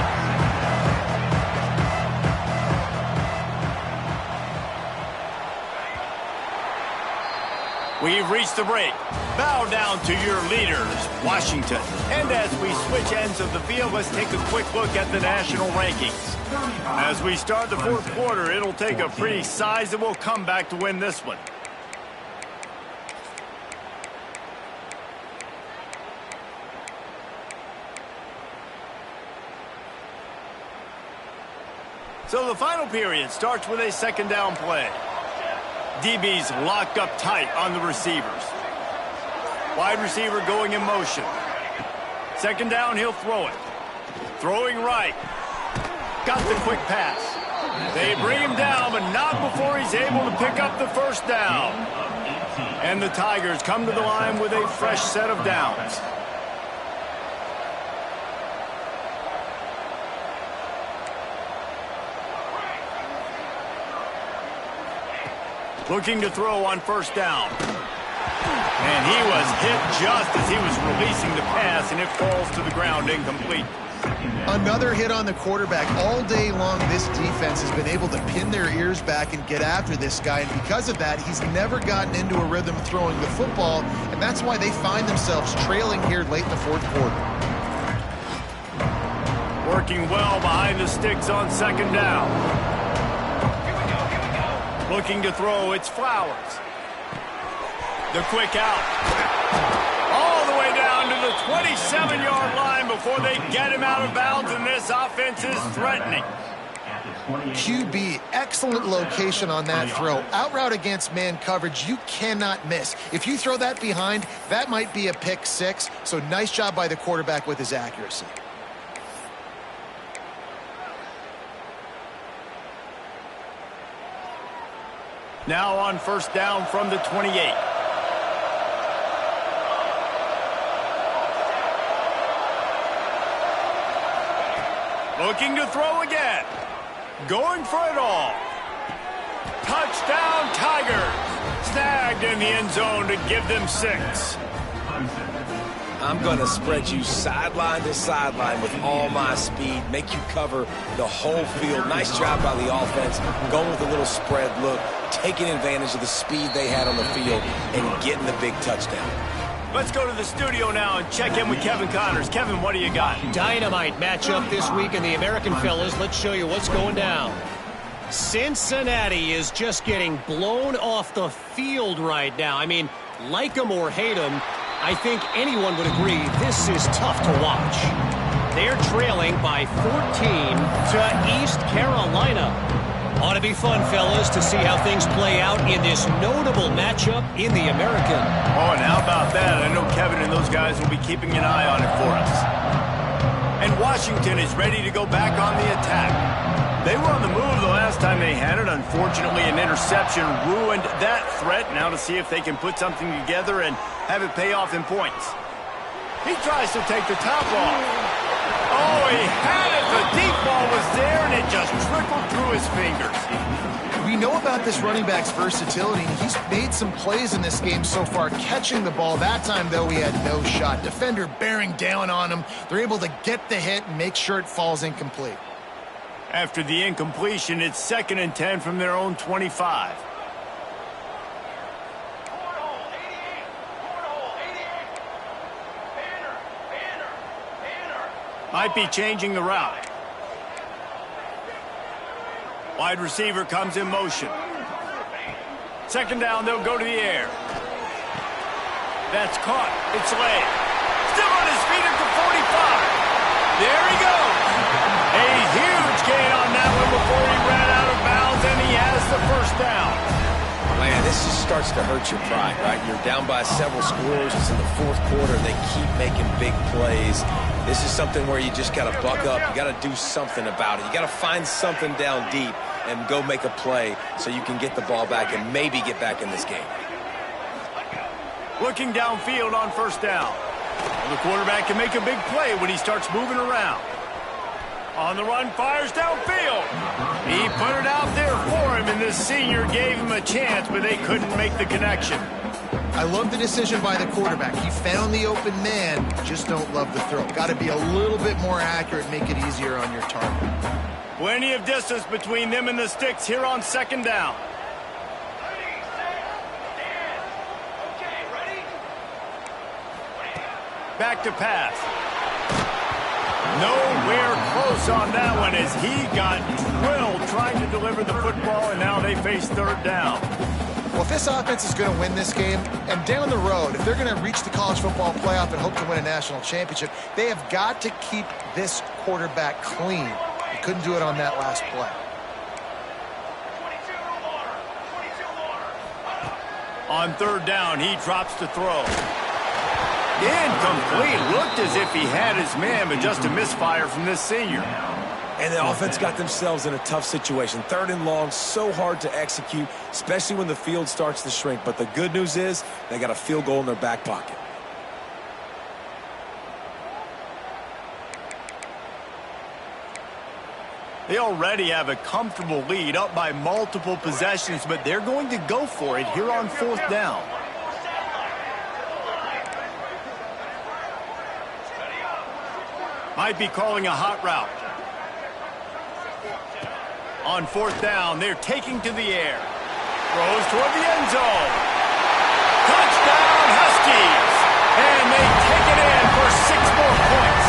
We've reached the break. Bow down to your leaders, Washington. And as we switch ends of the field, let's take a quick look at the national rankings. As we start the fourth quarter, it'll take a pretty sizable comeback to win this one. So the final period starts with a second down play. DB's locked up tight on the receivers. Wide receiver going in motion. Second down, he'll throw it. Throwing right. Got the quick pass. They bring him down, but not before he's able to pick up the first down. And the Tigers come to the line with a fresh set of downs. Looking to throw on first down. And he was hit just as he was releasing the pass, and it falls to the ground incomplete. Another hit on the quarterback. All day long, this defense has been able to pin their ears back and get after this guy, and because of that, he's never gotten into a rhythm throwing the football, and that's why they find themselves trailing here late in the fourth quarter. Working well behind the sticks on second down. Looking to throw, it's Flowers. The quick out. All the way down to the 27-yard line before they get him out of bounds, and this offense is threatening. QB, excellent location on that throw. Out route against man coverage, you cannot miss. If you throw that behind, that might be a pick six, so nice job by the quarterback with his accuracy. Now on first down from the 28. Looking to throw again. Going for it all. Touchdown, Tigers. Snagged in the end zone to give them 6. I'm going to spread you sideline to sideline with all my speed, make you cover the whole field. Nice job by the offense, going with a little spread look, taking advantage of the speed they had on the field and getting the big touchdown. Let's go to the studio now and check in with Kevin Connors. Kevin, what do you got? Dynamite matchup this week in the American, fellas. Let's show you what's going down. Cincinnati is just getting blown off the field right now. I mean, like them or hate them, I think anyone would agree this is tough to watch. They're trailing by 14 to East Carolina. Ought to be fun, fellas, to see how things play out in this notable matchup in the American. Oh, and how about that? I know Kevin and those guys will be keeping an eye on it for us. And Washington is ready to go back on the attack. They were on the move the last time they had it. Unfortunately, an interception ruined that threat. Now to see if they can put something together and have it pay off in points. He tries to take the top off. Oh, he had it. The deep ball was there, and it just trickled through his fingers. We know about this running back's versatility. He's made some plays in this game so far, catching the ball. That time, though, he had no shot. Defender bearing down on him. They're able to get the hit and make sure it falls incomplete. After the incompletion, it's 2nd and 10 from their own 25. Might be changing the route. Wide receiver comes in motion. Second down, they'll go to the air. That's caught. It's Lay. Still on his feet at the 45. There he goes. A huge gain on that one before he ran out of bounds, and he has the first down. Man, this just starts to hurt your pride, right? You're down by several scores. It's in the fourth quarter. They keep making big plays. This is something where you just got to buck up. You got to do something about it. You got to find something down deep and go make a play so you can get the ball back and maybe get back in this game. Looking downfield on first down. The quarterback can make a big play when he starts moving around. On the run, fires downfield. He put it out there for him, and this senior gave him a chance, but they couldn't make the connection. I love the decision by the quarterback. He found the open man, just don't love the throw. Got to be a little bit more accurate, make it easier on your target. Plenty of distance between them and the sticks here on second down. Back to pass. Nowhere close on that one as he got drilled trying to deliver the football, and now they face third down. Well, if this offense is going to win this game, and down the road, if they're going to reach the college football playoff and hope to win a national championship, they have got to keep this quarterback clean. They couldn't do it on that last play. On third down, he drops to throw. Incomplete. Looked as if he had his man, but just a misfire from this senior. And the offense got themselves in a tough situation. Third and long, so hard to execute, especially when the field starts to shrink. But the good news is they got a field goal in their back pocket. They already have a comfortable lead, up by multiple possessions, but they're going to go for it here on fourth down. Might be calling a hot route. On fourth down, they're taking to the air. Throws toward the end zone. Touchdown, Huskies! And they take it in for 6 more points.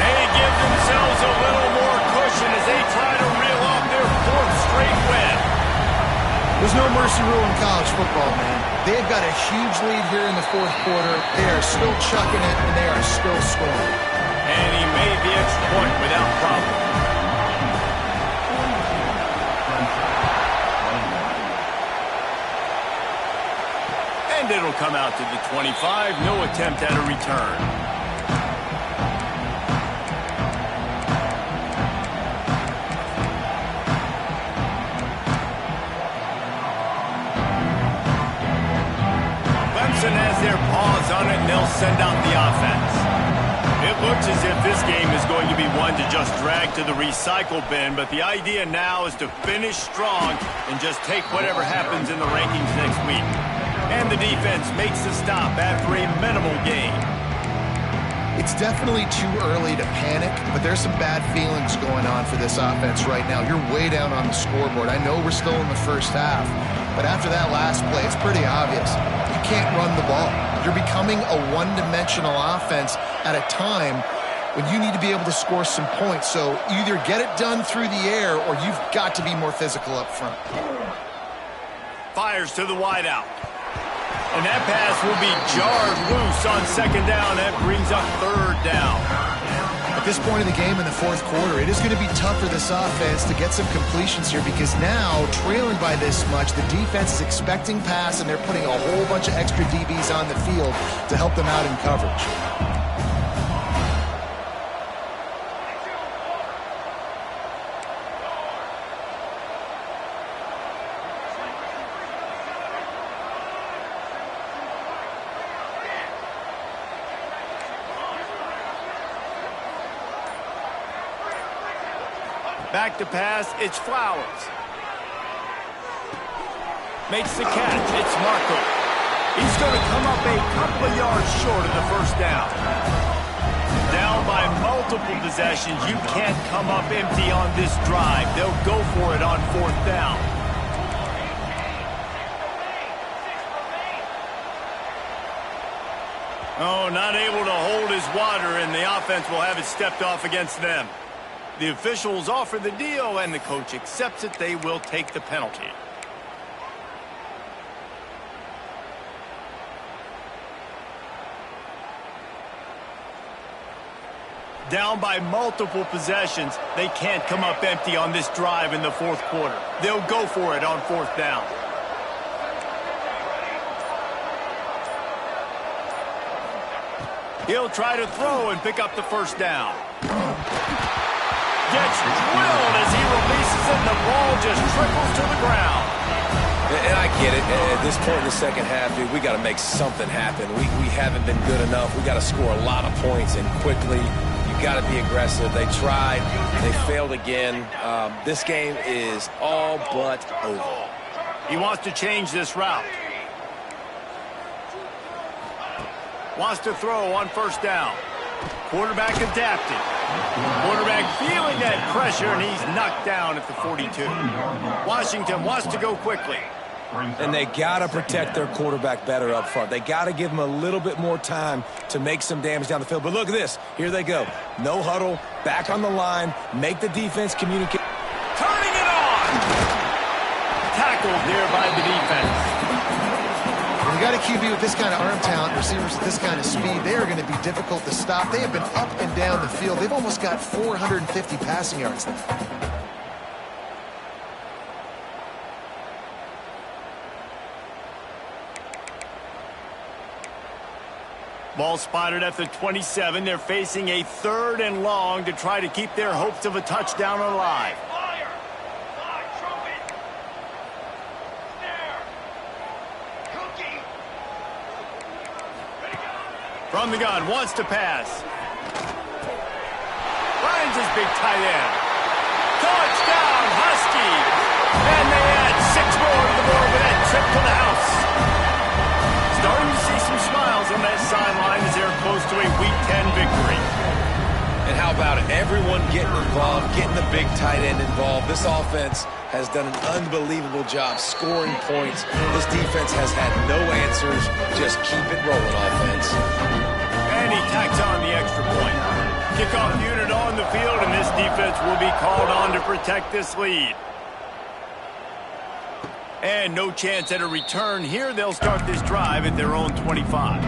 They give themselves a little more cushion as they try to reel off their 4th straight win. There's no mercy rule in college football, man. They've got a huge lead here in the fourth quarter. They are still chucking it, and they are still scoring. And he made the extra point without problem. And it'll come out to the 25. No attempt at a return. Clemson has their paws on it, and they'll send out the offense. It looks as if this game is going to be one to just drag to the recycle bin, but the idea now is to finish strong and just take whatever happens in the rankings next week. And the defense makes the stop after a minimal gain. It's definitely too early to panic, but there's some bad feelings going on for this offense right now. You're way down on the scoreboard. I know we're still in the first half, but after that last play, it's pretty obvious. You can't run the ball. You're becoming a one-dimensional offense at a time when you need to be able to score some points. So either get it done through the air or you've got to be more physical up front. Fires to the wideout. And that pass will be jarred loose on second down. That brings up third down. At this point in the game in the fourth quarter, it is going to be tough for this offense to get some completions here because now, trailing by this much, the defense is expecting pass and they're putting a whole bunch of extra DBs on the field to help them out in coverage. Back to pass, it's Flowers. Makes the catch, it's Marco. He's going to come up a couple of yards short of the first down. Down by multiple possessions, you can't come up empty on this drive. They'll go for it on fourth down. Oh, not able to hold his water, and the offense will have it stepped off against them. The officials offer the deal, and the coach accepts it. They will take the penalty. Down by multiple possessions, they can't come up empty on this drive in the fourth quarter. They'll go for it on fourth down. He'll try to throw and pick up the first down. Gets drilled as he releases it, and the ball just trickles to the ground. And I get it. At this point in the second half, dude, we got to make something happen. We haven't been good enough. We got to score a lot of points and quickly. You got to be aggressive. They tried. They failed again. This game is all but over. He wants to change this route. Wants to throw on first down. Quarterback adapted. Quarterback feeling that pressure, and he's knocked down at the 42. Washington wants to go quickly. And they got to protect their quarterback better up front. They got to give him a little bit more time to make some damage down the field. But look at this. Here they go. No huddle, back on the line, make the defense communicate. Turning it on! Tackled there by the defense. When you got a QB with this kind of arm talent, receivers with this kind of speed, they are going to be difficult to stop. They have been up and down the field. They've almost got 450 passing yards now. Ball spotted at the 27. They're facing a 3rd and long to try to keep their hopes of a touchdown alive. Fire! Fire, trumpet! Snare! Cookie! Ready, go! From the gun, wants to pass. Finds his big tight end. Touchdown, Huskies! And they add 6 more to the board with that trip to the house. Starting to see some smiles on that sideline as they're close to a Week 10 victory. And how about it? Everyone getting involved, getting the big tight end involved. This offense has done an unbelievable job scoring points. This defense has had no answers. Just keep it rolling, offense. And he tacks on the extra point. Kickoff unit on the field, and this defense will be called on to protect this lead. And no chance at a return here. They'll start this drive at their own 25.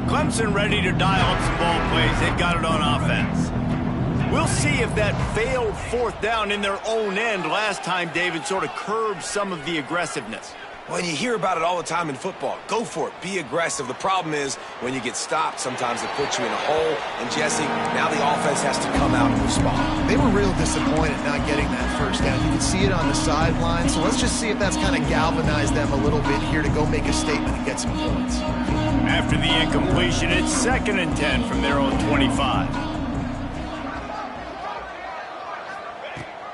Clemson ready to dial up some ball plays. They've got it on offense. We'll see if that failed 4th down in their own end last time, David, sort of curbed some of the aggressiveness. Well, you hear about it all the time in football. Go for it. Be aggressive. The problem is when you get stopped, sometimes it puts you in a hole. And, Jesse, now the offense has to come out and respond. They were real disappointed not getting that 1st down. You can see it on the sideline. So let's just see if that's kind of galvanized them a little bit here to go make a statement and get some points. After the incompletion, it's 2nd and 10 from their own 25.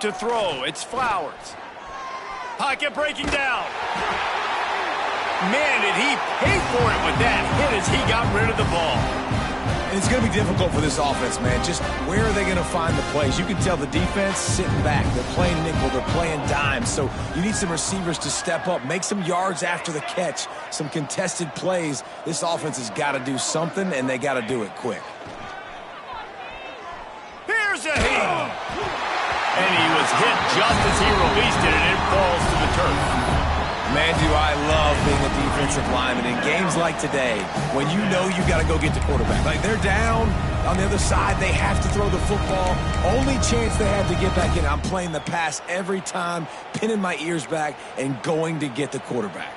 To throw, it's Flowers. Pocket breaking down. Man, did he pay for it with that hit as he got rid of the ball. And it's going to be difficult for this offense, man. Just where are they going to find the plays? You can tell the defense sitting back. They're playing nickel. They're playing dime. So you need some receivers to step up, make some yards after the catch, some contested plays. This offense has got to do something, and they got to do it quick. Here's a hit. And he was hit just as he released it, and it falls to the turf. Man, do I love being a defensive lineman in games like today when you know you got to go get the quarterback. Like, they're down on the other side. They have to throw the football. Only chance they have to get back in. I'm playing the pass every time, pinning my ears back, and going to get the quarterback.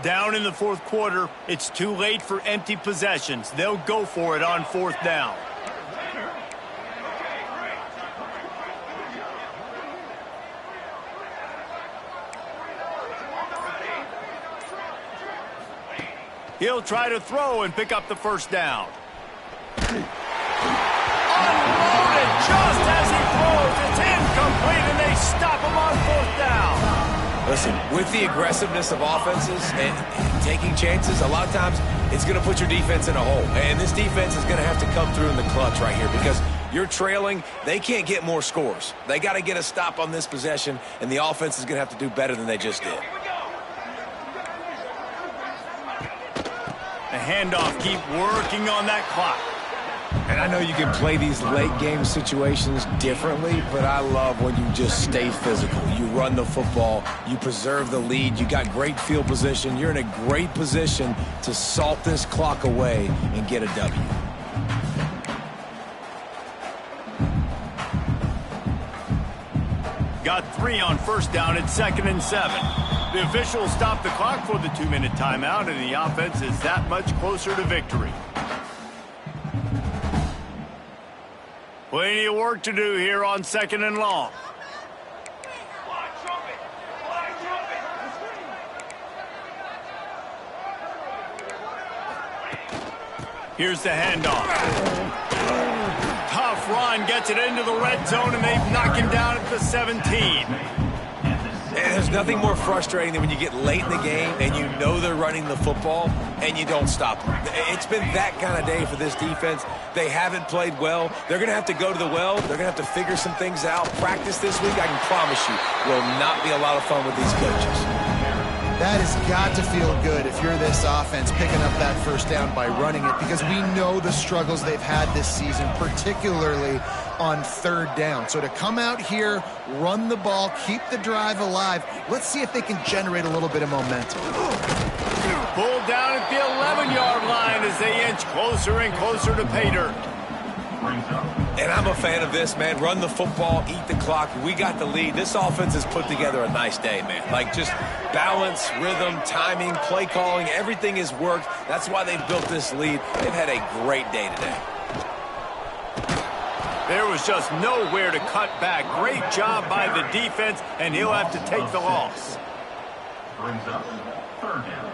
Down in the 4th quarter, it's too late for empty possessions. They'll go for it on 4th down. He'll try to throw and pick up the 1st down. Unloaded just as he throws. It's incomplete, and they stop him on 4th down. Listen, with the aggressiveness of offenses and taking chances, a lot of times it's going to put your defense in a hole. And this defense is going to have to come through in the clutch right here because you're trailing. They can't get more scores. They got to get a stop on this possession, and the offense is going to have to do better than they just did. The handoff, keep working on that clock. And I know you can play these late game situations differently, but I love when you just stay physical. You run the football, you preserve the lead, you got great field position. You're in a great position to salt this clock away and get a W. Got 3 on 1st down. It's 2nd and 7. The officials stop the clock for the 2-minute timeout, and the offense is that much closer to victory. Plenty of work to do here on 2nd and long. Fly, trumpet! Fly, trumpet! Here's the handoff. Tough run, gets it into the red zone, and they've knocked him down at the 17. There's nothing more frustrating than when you get late in the game and you know they're running the football and you don't stop them. It's been that kind of day for this defense. They haven't played well. They're going to have to go to the well. They're going to have to figure some things out. Practice this week, I can promise you, will not be a lot of fun with these coaches. That has got to feel good if you're this offense picking up that first down by running it, because we know the struggles they've had this season, particularly on third down. So to come out here, run the ball, keep the drive alive, let's see if they can generate a little bit of momentum. Pulled down at the 11-yard line as they inch closer and closer to pay dirt. And I'm a fan of this, man. Run the football, eat the clock. We got the lead. This offense has put together a nice day, man. Like, just balance, rhythm, timing, play calling, everything has worked. That's why they've built this lead. They've had a great day today. There was just nowhere to cut back. Great job by the defense, and he'll have to take the loss. Brings up third down.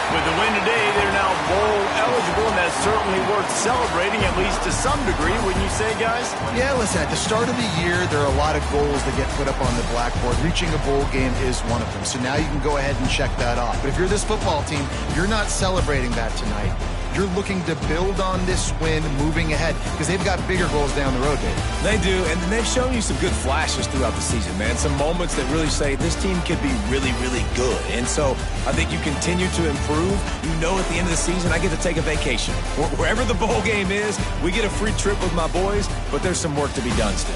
With the win today, they're now bowl eligible, and that's certainly worth celebrating, at least to some degree, wouldn't you say, guys? Yeah, listen, at the start of the year, there are a lot of goals that get put up on the blackboard. Reaching a bowl game is one of them. So now you can go ahead and check that off. But if you're this football team, you're not celebrating that tonight. You're looking to build on this win moving ahead, because they've got bigger goals down the road, baby. They do, and they've shown you some good flashes throughout the season, man. Some moments that really say this team could be really, really good. And so I think you continue to improve. You know, at the end of the season, I get to take a vacation. Wherever the bowl game is, we get a free trip with my boys, but there's some work to be done still.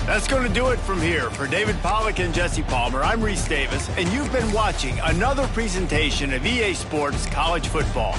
That's going to do it from here. For David Pollack and Jesse Palmer, I'm Reese Davis, and you've been watching another presentation of EA Sports College Football.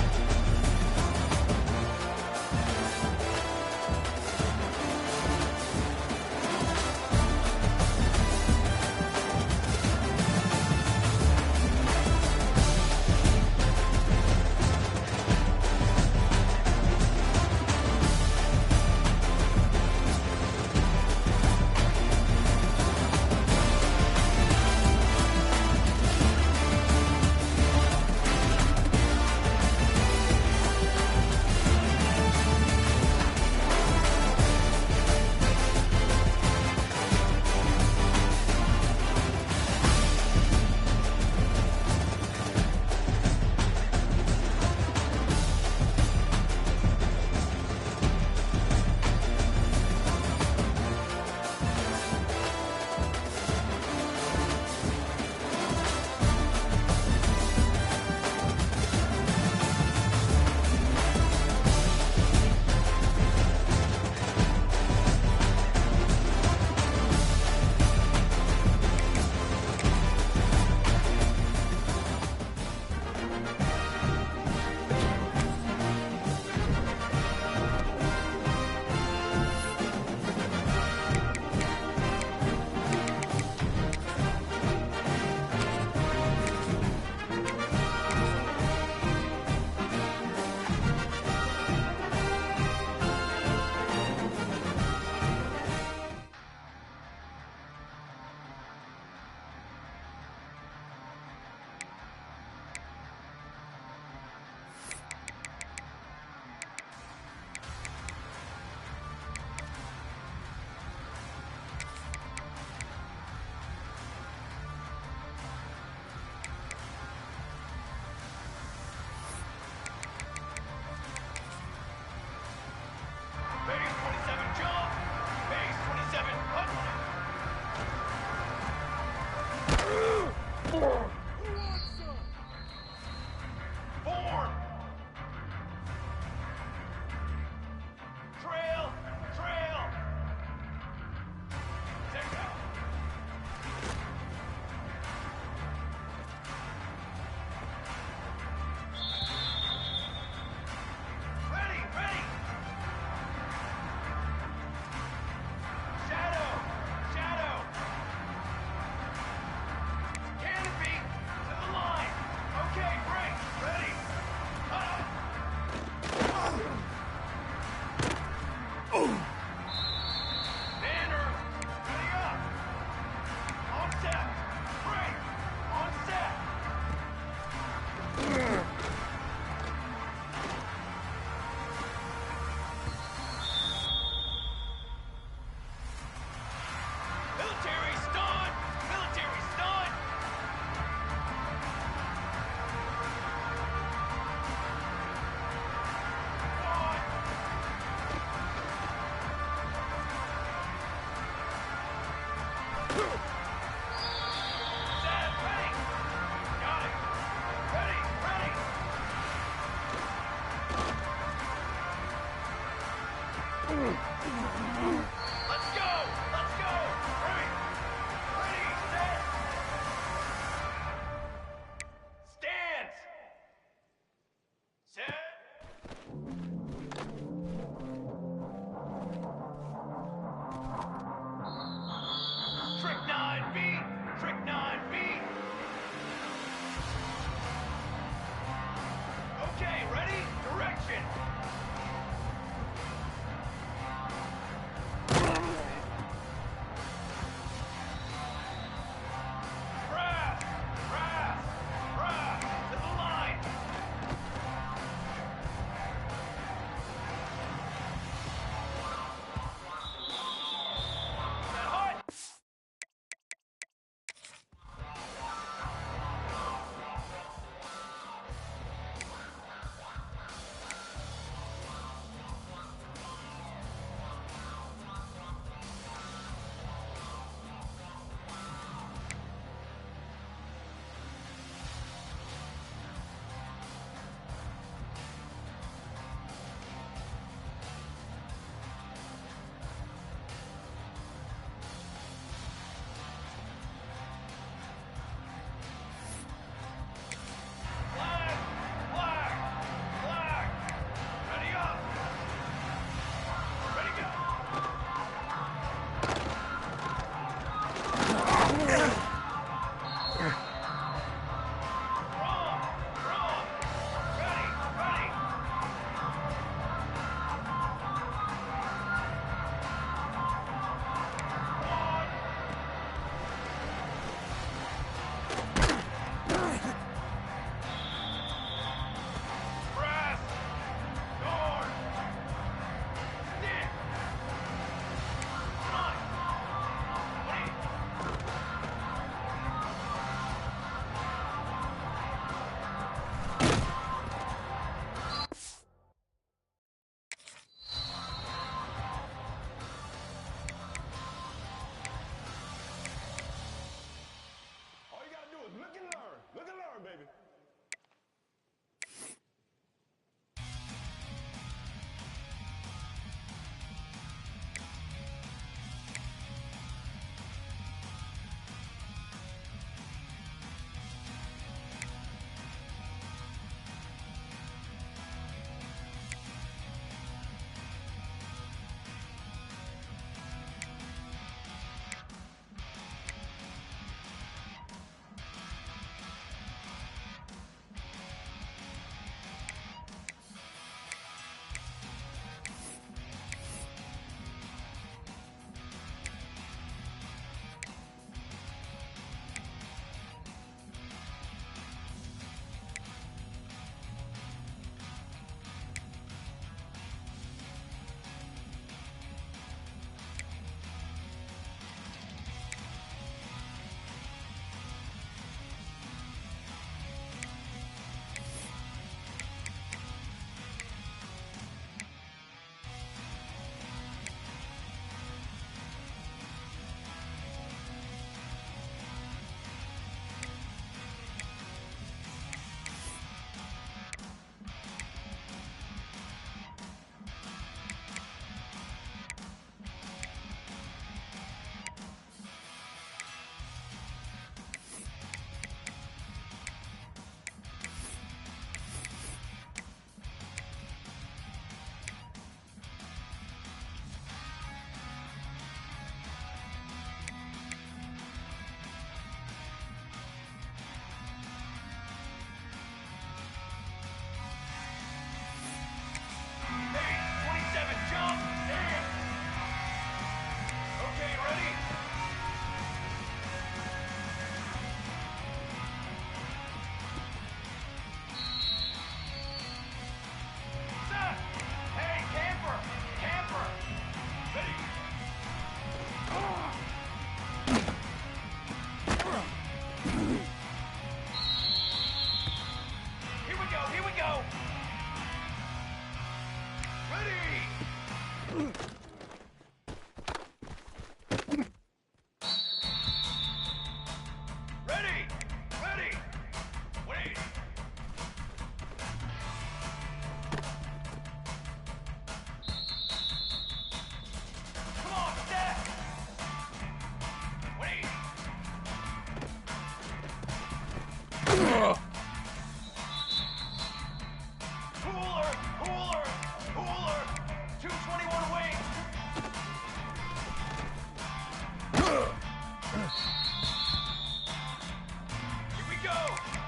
go!